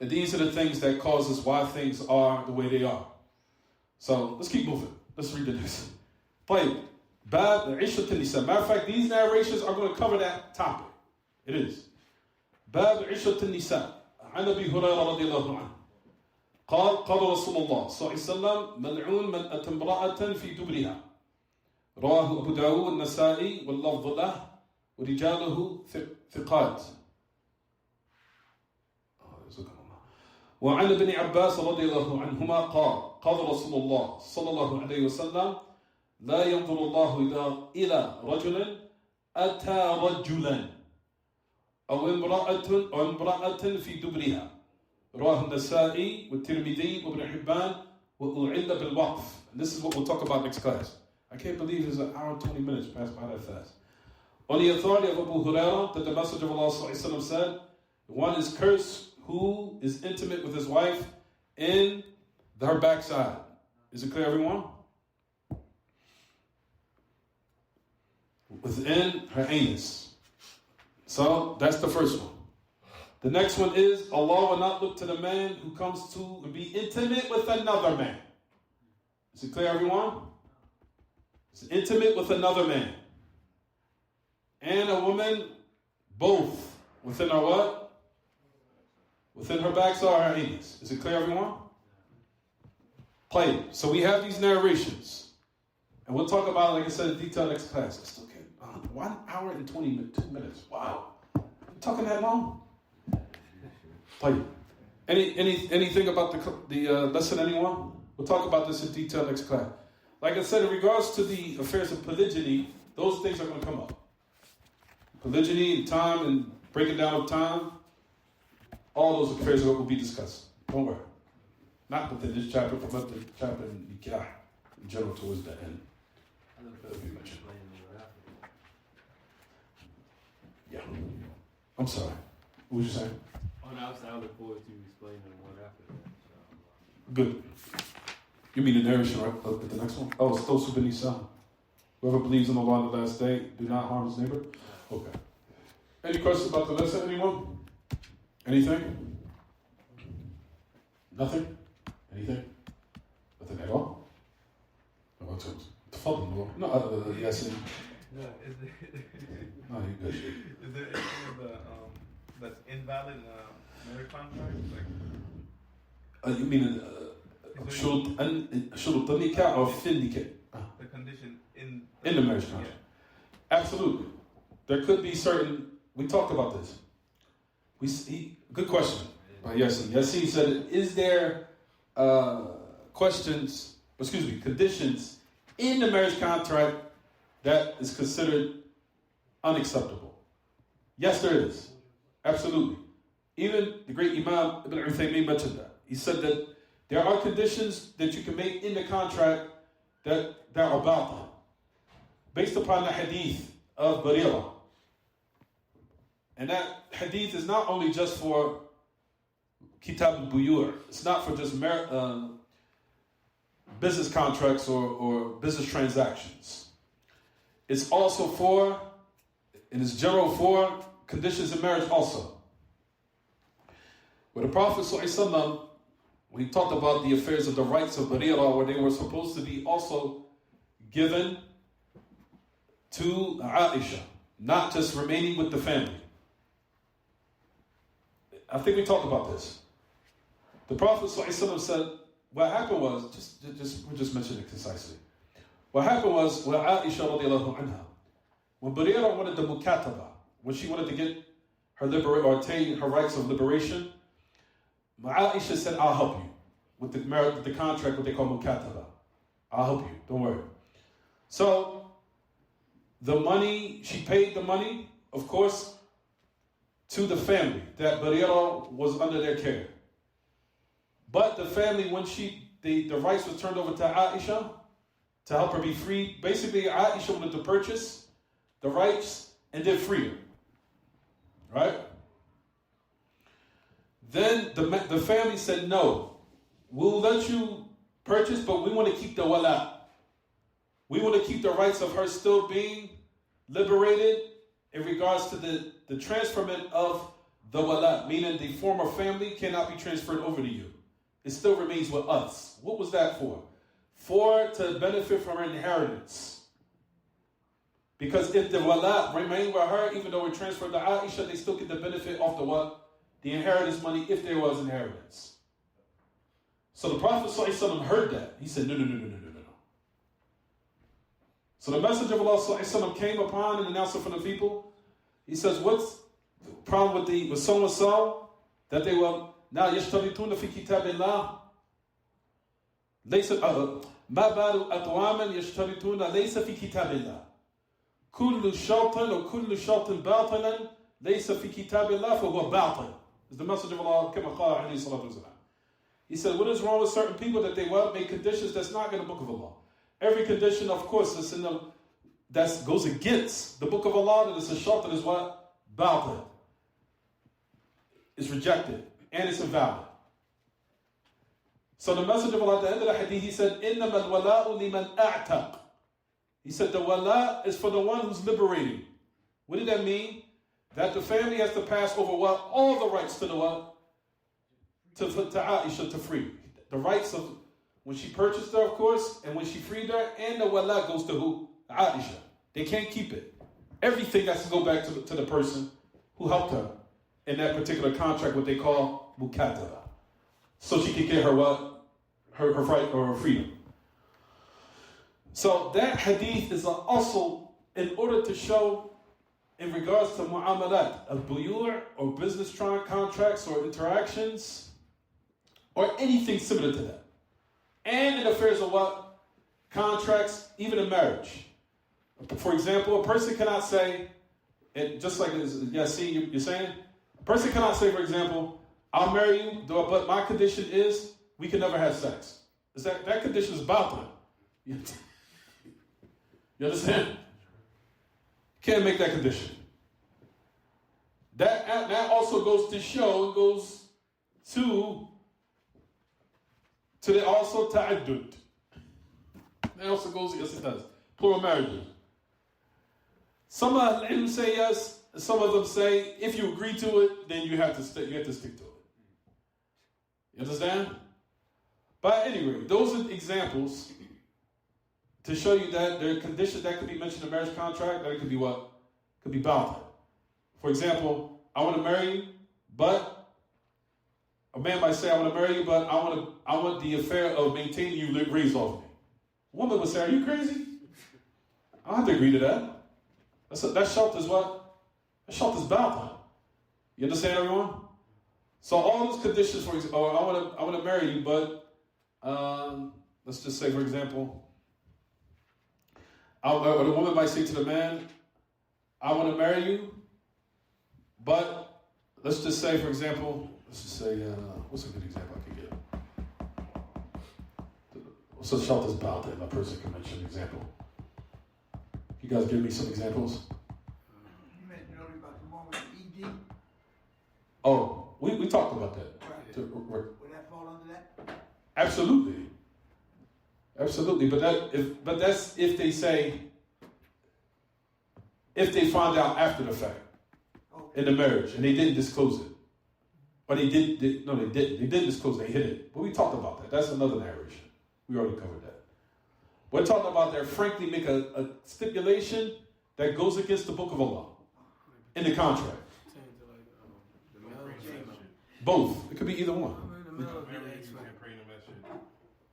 And these are the things that cause us why things are the way they are. So, let's keep moving. Let's read the next. Play. Bab Ishat Nisa. Matter of fact, these narrations are going to cover that topic. It is. Bab Ishat Nisa. عن أبي هريرة رضي الله عنه قال رسول الله صلى الله عليه وسلم ملعون من أتى امرأة في دبرها رواه أبو داود النسائي واللفظ له ورجاله ثقات وعن ابن عباس رضي الله عنهما قال رسول الله صلى الله عليه وسلم لا ينظر الله إلى رجل أتى رجلا أو امرأة في دبرها رواه النسائي والترمذي وابن حبان وأعل بالوقف. And this is what we'll talk about next class. I can't believe it's an hour and 20 minutes passed by that fast. On the authority of Abu Hurairah, that the Messenger of Allah ﷺ said, one is cursed who is intimate with his wife in her backside. Is it clear, everyone? Within her anus. So, that's the first one. The next one is, Allah will not look to the man who comes to and be intimate with another man. Is it clear, everyone? It's intimate with another man. And a woman, both, within her what? Within her backside or her anus. Is it clear, everyone? Play. So we have these narrations. And we'll talk about it, like I said, in detail next class. It's okay. 1 hour and 22 minutes. Wow. I'm talking that long? Play. Anything about the lesson, anyone? We'll talk about this in detail next class. Like I said, in regards to the affairs of polygyny, those things are going to come up. Polygyny and time and breaking down of time, all those affairs will be discussed. Don't worry. Not within this chapter, but within the chapter in Nikah, in general, towards the end. That'll be mentioned. Yeah. I'm sorry. What was you saying? On the outside, I look forward to explaining one after that. Good. You mean the narration, right? At the next one? Oh, it's those who been Isa. Whoever believes in Allah on the last day, do not harm his neighbor. Okay. Any questions about the lesson, anyone? Anything? Nothing? Anything? Nothing at all? No, تفضل. No, yes. No, is there, No, you good. is there anything of the, that's invalid in marriage contract? Like, You mean شروط النكاح or في النكاح? the condition in In the marriage contract. Yeah. Absolutely. There could be certain, we talked about this. Good question. Yes, he said, is there conditions in the marriage contract that is considered unacceptable? Yes, there is. Absolutely. Even the great Imam Ibn Uthaymeen mentioned that. He said that there are conditions that you can make in the contract that are batil, based upon the hadith of Barira. And that hadith is not only just for Kitab al-Buyur. It's not for just business contracts or business transactions. It's also and it's general for conditions in marriage also. where the Prophet ﷺ, when he talked about the affairs of the rights of Barira, where they were supposed to be also given to Aisha, not just remaining with the family. I think we talked about this. The Prophet ﷺ said, what happened was, we'll just mention it concisely. What happened was, when Aisha radiallahu anha, when Barira wanted the mukataba, when she wanted to get her or attain her rights of liberation, Aisha said, I'll help you with the contract, what they call mukataba. I'll help you, don't worry. So, the money, she paid the money, of course, to the family that Barira was under their care. But the family, when the rights were turned over to Aisha to help her be free, basically Aisha wanted to purchase the rights and then free her. Right? Then the family said, no, we'll let you purchase, but we want to keep the wala. We want to keep the rights of her still being liberated in regards to the transferment of the wala, meaning the former family cannot be transferred over to you. It still remains with us. What was that for? To benefit from her inheritance. Because if the wala remained with her, even though it transferred to Aisha, they still get the benefit of the what? The inheritance money, if there was inheritance. So the Prophet ﷺ heard that. He said, no. So the Messenger of Allah ﷺ came upon and announced it for the people. He says, what's the problem with so-and-so? That they were, now يشترطون في كتاب الله ليس ما بال أقوام يشترطون ليس في كتاب الله كل شرط وكل شرط باطلا ليس في كتاب الله فهو باطل. Is the Messenger of Allah كما قال عليه الصلاة والسلام. He said, what is wrong with certain people that they make conditions that's not in the Book of Allah? Every condition, of course, that goes against the Book of Allah, that is a shart, that is what? Batil. It's rejected. And it's invalid. So the Messenger of Allah, at the end of the hadith, he said, إِنَّمَا الْوَلَاءُ لِمَنْ أَعْتَقْ. He said, the wala is for the one who's liberating. What did that mean? That the family has to pass over what? All the rights to the what? To Aisha to free. The rights of when she purchased her, of course, and when she freed her, and the wala goes to who? Aisha. They can't keep it. Everything has to go back to the person who helped her in that particular contract, what they call mukataba. So she can get her what? Her right or her freedom. So that hadith is also in order to show in regards to mu'amalat, al-buyu' or business contracts or interactions or anything similar to that. And in affairs of what? Contracts, even in marriage. For example, a person cannot say, and just like you're saying, a person cannot say, for example, I'll marry you, but my condition is we can never have sex. That condition is batil. You understand? Can't make that condition. That also goes to show, it goes to the also ta'addud. That also goes, yes it does. Plural marriages. Some of them say yes, some of them say if you agree to it, then you have to stick to it. You understand? But anyway, those are examples to show you that there are conditions that could be mentioned in a marriage contract, that it could be what? Could be bound. For example, I want to marry you, but a man might say, I want to marry you, but I want the affair of maintaining you raised off me. A woman would say, are you crazy? I don't have to agree to that. That shart is what? That shart is bound. You understand, everyone? So all those conditions, for example, I want to marry you, but let's just say, for example, or the woman might say to the man, I want to marry you, but let's just say, for example, what's a good example I could give? So shalt is bound that a person can mention an example. You guys give me some examples? You mentioned earlier about the one with the ED. Oh, we talked about that. Right. Would that fall under that? Absolutely. But that's if they find out after the fact in the marriage and they didn't disclose it. Or they did. No, they didn't. They didn't disclose. They hid it. But we talked about that. That's another narration. We already covered that. We're talking about they frankly make a stipulation that goes against the book of Allah in the contract. Both. It could be either one.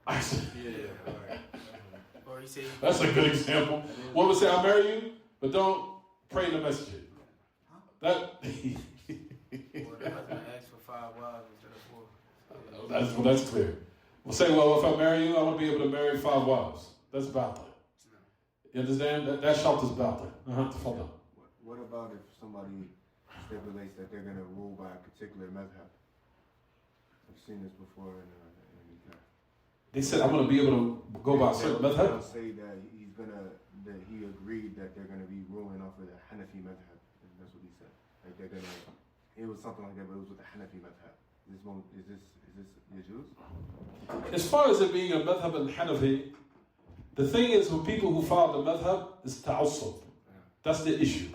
I said, that's a good example. One would say, I'll marry you, but don't pray in the masjid. That that's clear. We'll say, well, if I marry you, I want to be able to marry 5 wives. That's valid. You understand? That shout is valid. What about if somebody stipulates that they're going to rule by a particular madhab? I've seen this before in they said, I'm going to be able to go by a certain madhab. They'll say that that he agreed that they're going to be ruling off of the Hanafi madhab. That's what he said. Like they're going to, it was something like that, but it was with the Hanafi madhab. Is this Yajuz? As far as it being a madhab and Hanafi, the thing is with people who follow the madhab is ta'assub. That's the issue.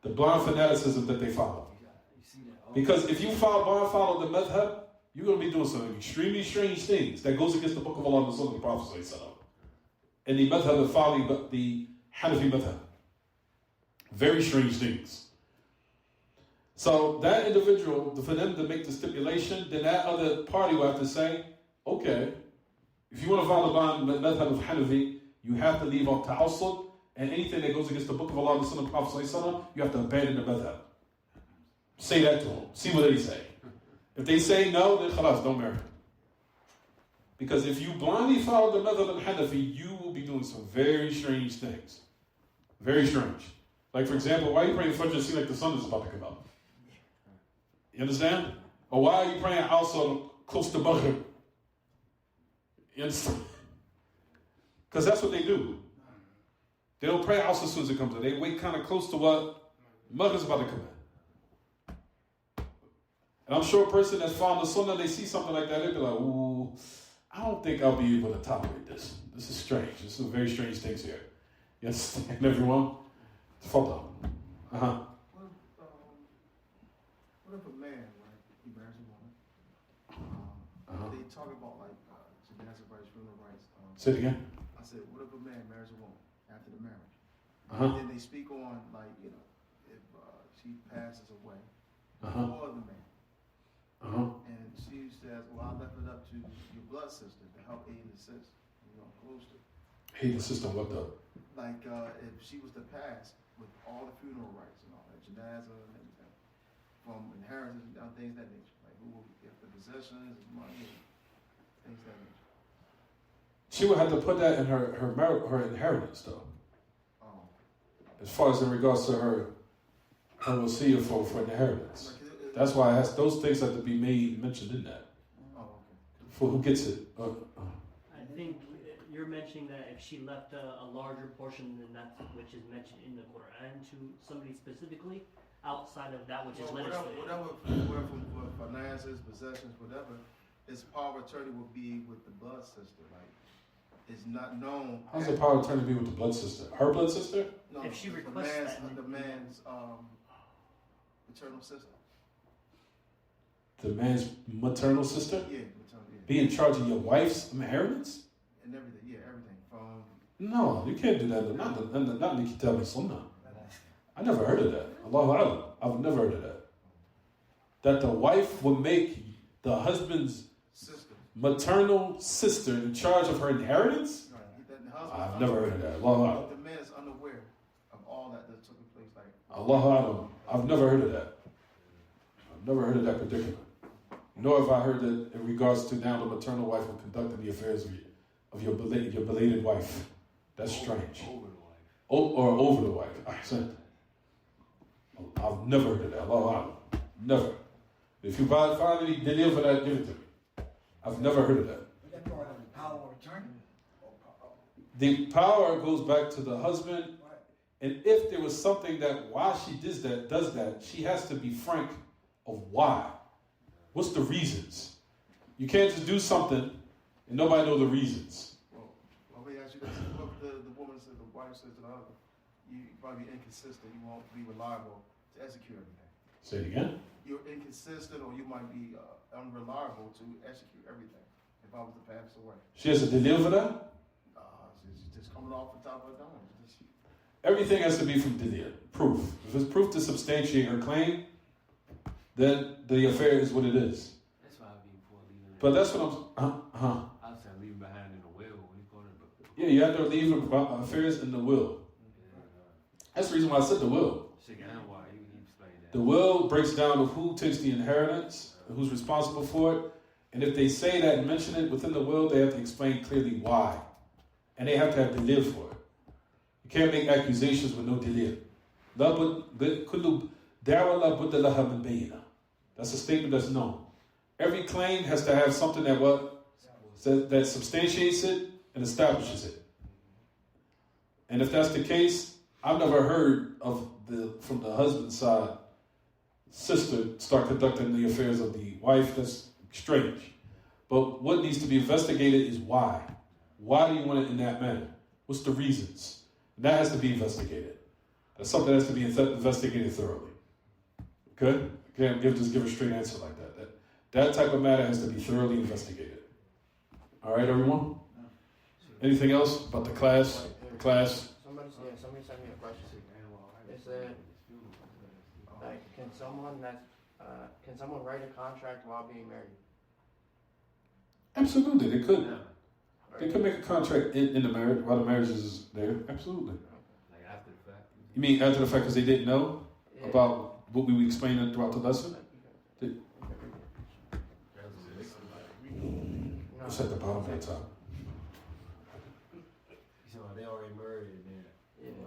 The blind fanaticism that they follow. Because if you follow the madhab, you're going to be doing some extremely strange things that goes against the book of Allah and the Sunnah of the Prophet. And the madhab of following the Hanafi madhab. Very strange things. So that individual, for them to make the stipulation, then that other party will have to say, okay, if you want to follow the madhab of Hanafi, you have to leave off ta'assub, and anything that goes against the book of Allah and the Sunnah of the Prophet, you have to abandon the madhab. Say that to them. See what they say. If they say no, then khalas, don't marry. Because if you blindly follow the madhab of Hanafi, you will be doing some very strange things. Very strange. Like, for example, why are you praying Fajr and see like the sun is about to come up? You understand? Or why are you praying also close to Maghrib? You understand? Because that's what they do. They don't pray also as soon as it comes in. They wait kind of close to what Maghrib is about to come in. And I'm sure a person that's following the Sunnah, they see something like that, they'll be like, ooh, I don't think I'll be able to tolerate this. This is strange. There's some very strange things here. You understand, everyone? Tafadhal. What if a man, right, he marries a woman, they talk about like domestic rights, funeral rights. Say it again. I said, what if a man marries a woman after the marriage? Uh-huh. And then they speak on like, you know, if she passes away, or the man. And she says, well, I left it up to your blood sister to help aid and assist. You know, close to. Aid and assist on what though? Like if she was to pass with all the funeral rights and all that, janazah and everything, from inheritance and things of that nature, like who will get the possessions, money, things of that nature. She would have to put that in her inheritance though. Oh. As far as in regards to her wasiyah for inheritance. That's why those things have to be mentioned in that. Oh, okay. For who gets it. I think you're mentioning that if she left a larger portion than that which is mentioned in the Quran to somebody specifically, outside of that which is legislated. Whatever finances, possessions, whatever, his power of attorney will be with the blood sister. Like, it's not known. How's the power of attorney be with the blood sister? Her blood sister? No, if she requests the man's maternal sister. The man's maternal sister? Yeah, maternal. Yeah. Be in charge of your wife's inheritance? And everything. Yeah, everything from. No, you can't do that. Not in the Kitab and Sunnah. I never heard of that. Allahu A'lam. I've never heard of that. That the wife would make the husband's Sister. maternal sister in charge of her inheritance? Right. I've never heard of that. Allahu A'lam. The man is unaware of all that took place. Like. Allahu A'lam. I've never heard of that. I've never heard of that predicament. Nor have I heard that in regards to now the maternal wife will conduct the affairs of your belated wife. That's strange. Over the wife. Or over the wife. Ahsan. I've never heard of that. Allahu A'lam. Never. If you find any delil for that, give it to me. I've never heard of that. Is that part of the power of attorney? The power goes back to the husband. Right. And if there was something that why she does that, she has to be frank of why. What's the reasons? You can't just do something and nobody know the reasons. Well, let me ask you this. What the woman said, the wife says to the husband, you probably be inconsistent, you won't be reliable to execute everything. Say it again. You're inconsistent. inconsistent or you might be unreliable to execute everything. If I was to pass away, She has to deliver that? it's just coming off the top of the dome. Everything has to be from Didier. Proof. If it's proof to substantiate her claim, then the affair is what it is. That's why I'd be for leaving. But that's what I was saying leaving behind in the will when you go to Yeah, you have to leave affairs in the will. That's the reason why I said the will. why you explain that. The will breaks down of who takes the inheritance, and who's responsible for it. And if they say that and mention it within the will, they have to explain clearly why. And they have to have delil for it. You can't make accusations with no delil. That's a statement that's known. Every claim has to have something that substantiates it and establishes it. And if that's the case, I've never heard of from the husband's side, sister start conducting the affairs of the wife. That's strange. But what needs to be investigated is why. Why do you want it in that manner? What's the reasons? And that has to be investigated. That's something that has to be investigated thoroughly. Okay? Can't just give a straight answer like that. That type of matter has to be thoroughly investigated. All right, everyone? Anything else about the class? Somebody sent me a question. They said, like, can someone write a contract while being married? Absolutely, they could. They could make a contract in the marriage while the marriage is there. Absolutely. Like after the fact. You mean after the fact because they didn't know about what we were explaining throughout the lesson? It's at the bottom of the top. So they already married and then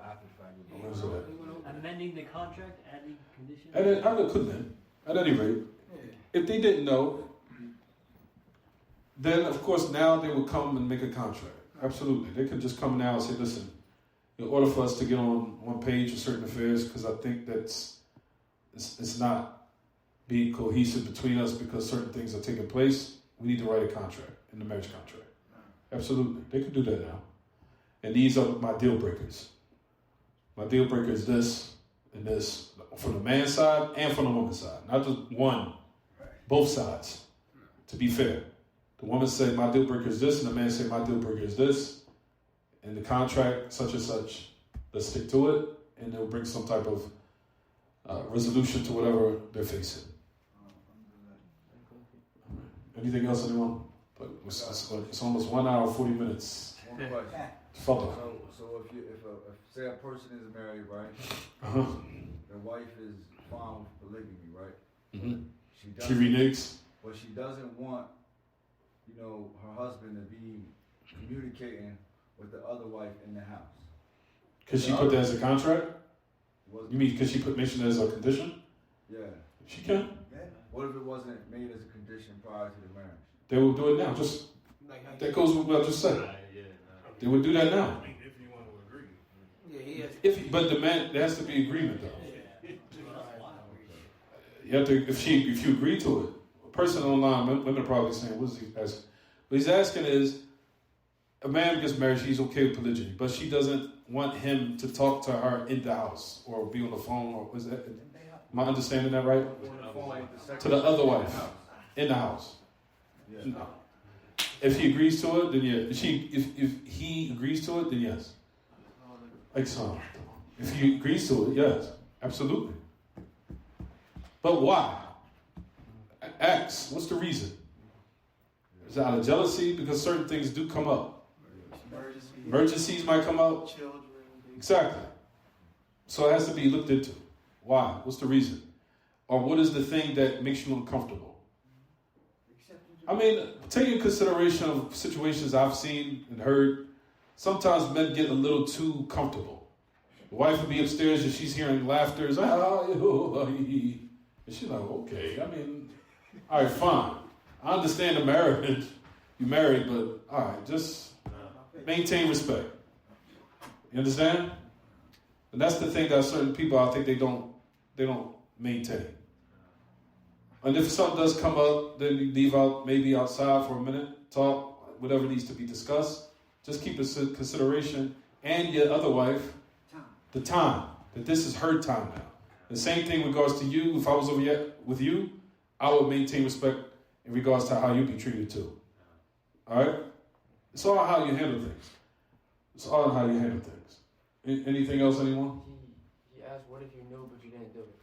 after the fact. Where is it at? Amending the contract, adding conditions. I could then. At any rate, if they didn't know, then of course now they would come and make a contract. Absolutely, they could just come now and say, "Listen, in order for us to get on one page with certain affairs, because I think it's not being cohesive between us because certain things are taking place, we need to write a contract in the marriage contract." Absolutely, they could do that now. And these are my deal breakers. My deal breaker is this and this, from the man's side and from the woman's side. Not just one, both sides, to be fair. The woman say, my deal breaker is this, and the man say, my deal breaker is this. In the contract, such and such, let's stick to it, and they'll bring some type of resolution to whatever they're facing. Anything else, anyone? But it's almost 1 hour, 40 minutes. One question. Follow. So if say a person is married, right? The wife is fine with polygamy, right? Mm-hmm. She She reneges. But she doesn't want, her husband to be communicating with the other wife in the house. Because she put that as a contract? You mean because she mentioned it as a condition? Yeah. She can. What if it wasn't made as a condition prior to the marriage? They will do it now. Just that goes with what I just said. They would do that now. If you want to agree. But the man, there has to be agreement though. You have to. If you agree to it, a person online, women are probably saying, "What is he asking?" What he's asking is, a man gets married, he's okay with polygyny, but she doesn't want him to talk to her in the house or be on the phone or was that? Am I understanding that right? To the other wife in the house. Yeah. No. If he agrees to it, then yeah. If he agrees to it, then yes. Like so. If he agrees to it, yes, absolutely. But why? Ask. What's the reason? Is it out of jealousy? Because certain things do come up. Emergencies might come up. Children. Exactly. So it has to be looked into. Why? What's the reason? Or what is the thing that makes you uncomfortable? I mean, take in consideration of situations I've seen and heard. Sometimes men get a little too comfortable. The wife will be upstairs and she's hearing laughter. And she's like, okay, I mean, all right, fine. I understand the marriage. You're married, but all right, just maintain respect. You understand? And that's the thing that certain people, I think they don't maintain. And if something does come up, then you leave out maybe outside for a minute, talk, whatever needs to be discussed. Just keep in consideration and your other wife, the time, that this is her time now. The same thing in regards to you. If I was over here with you, I would maintain respect in regards to how you be treated too. Alright? It's all how you handle things. It's all how you handle things. Anything else, anyone? He asked, what if you knew but you didn't do it?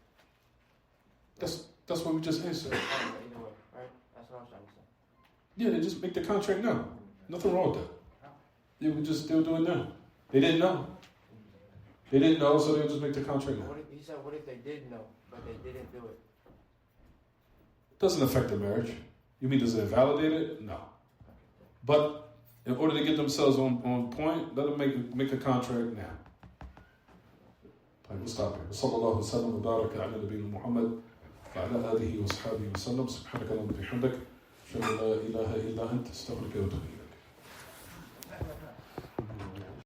That's what we just answered. Either way, right? That's what I was trying to say. Yeah, they just make the contract now. Nothing wrong with that. They would just still do it now. They didn't know. They didn't know, so they'll just make the contract now. He said, what if they did know, but they didn't do it? Doesn't affect the marriage. You mean does it invalidate it? No. But in order to get themselves on point, let them make a contract now. We'll stop here. وصلى الله وسلم وبارك على نبينا محمد وعلى آله وصحبه وسلم سبحانك اللهم وبحمدك أشهد أن لا إله إلا أنت أستغفرك وأتوب إليك.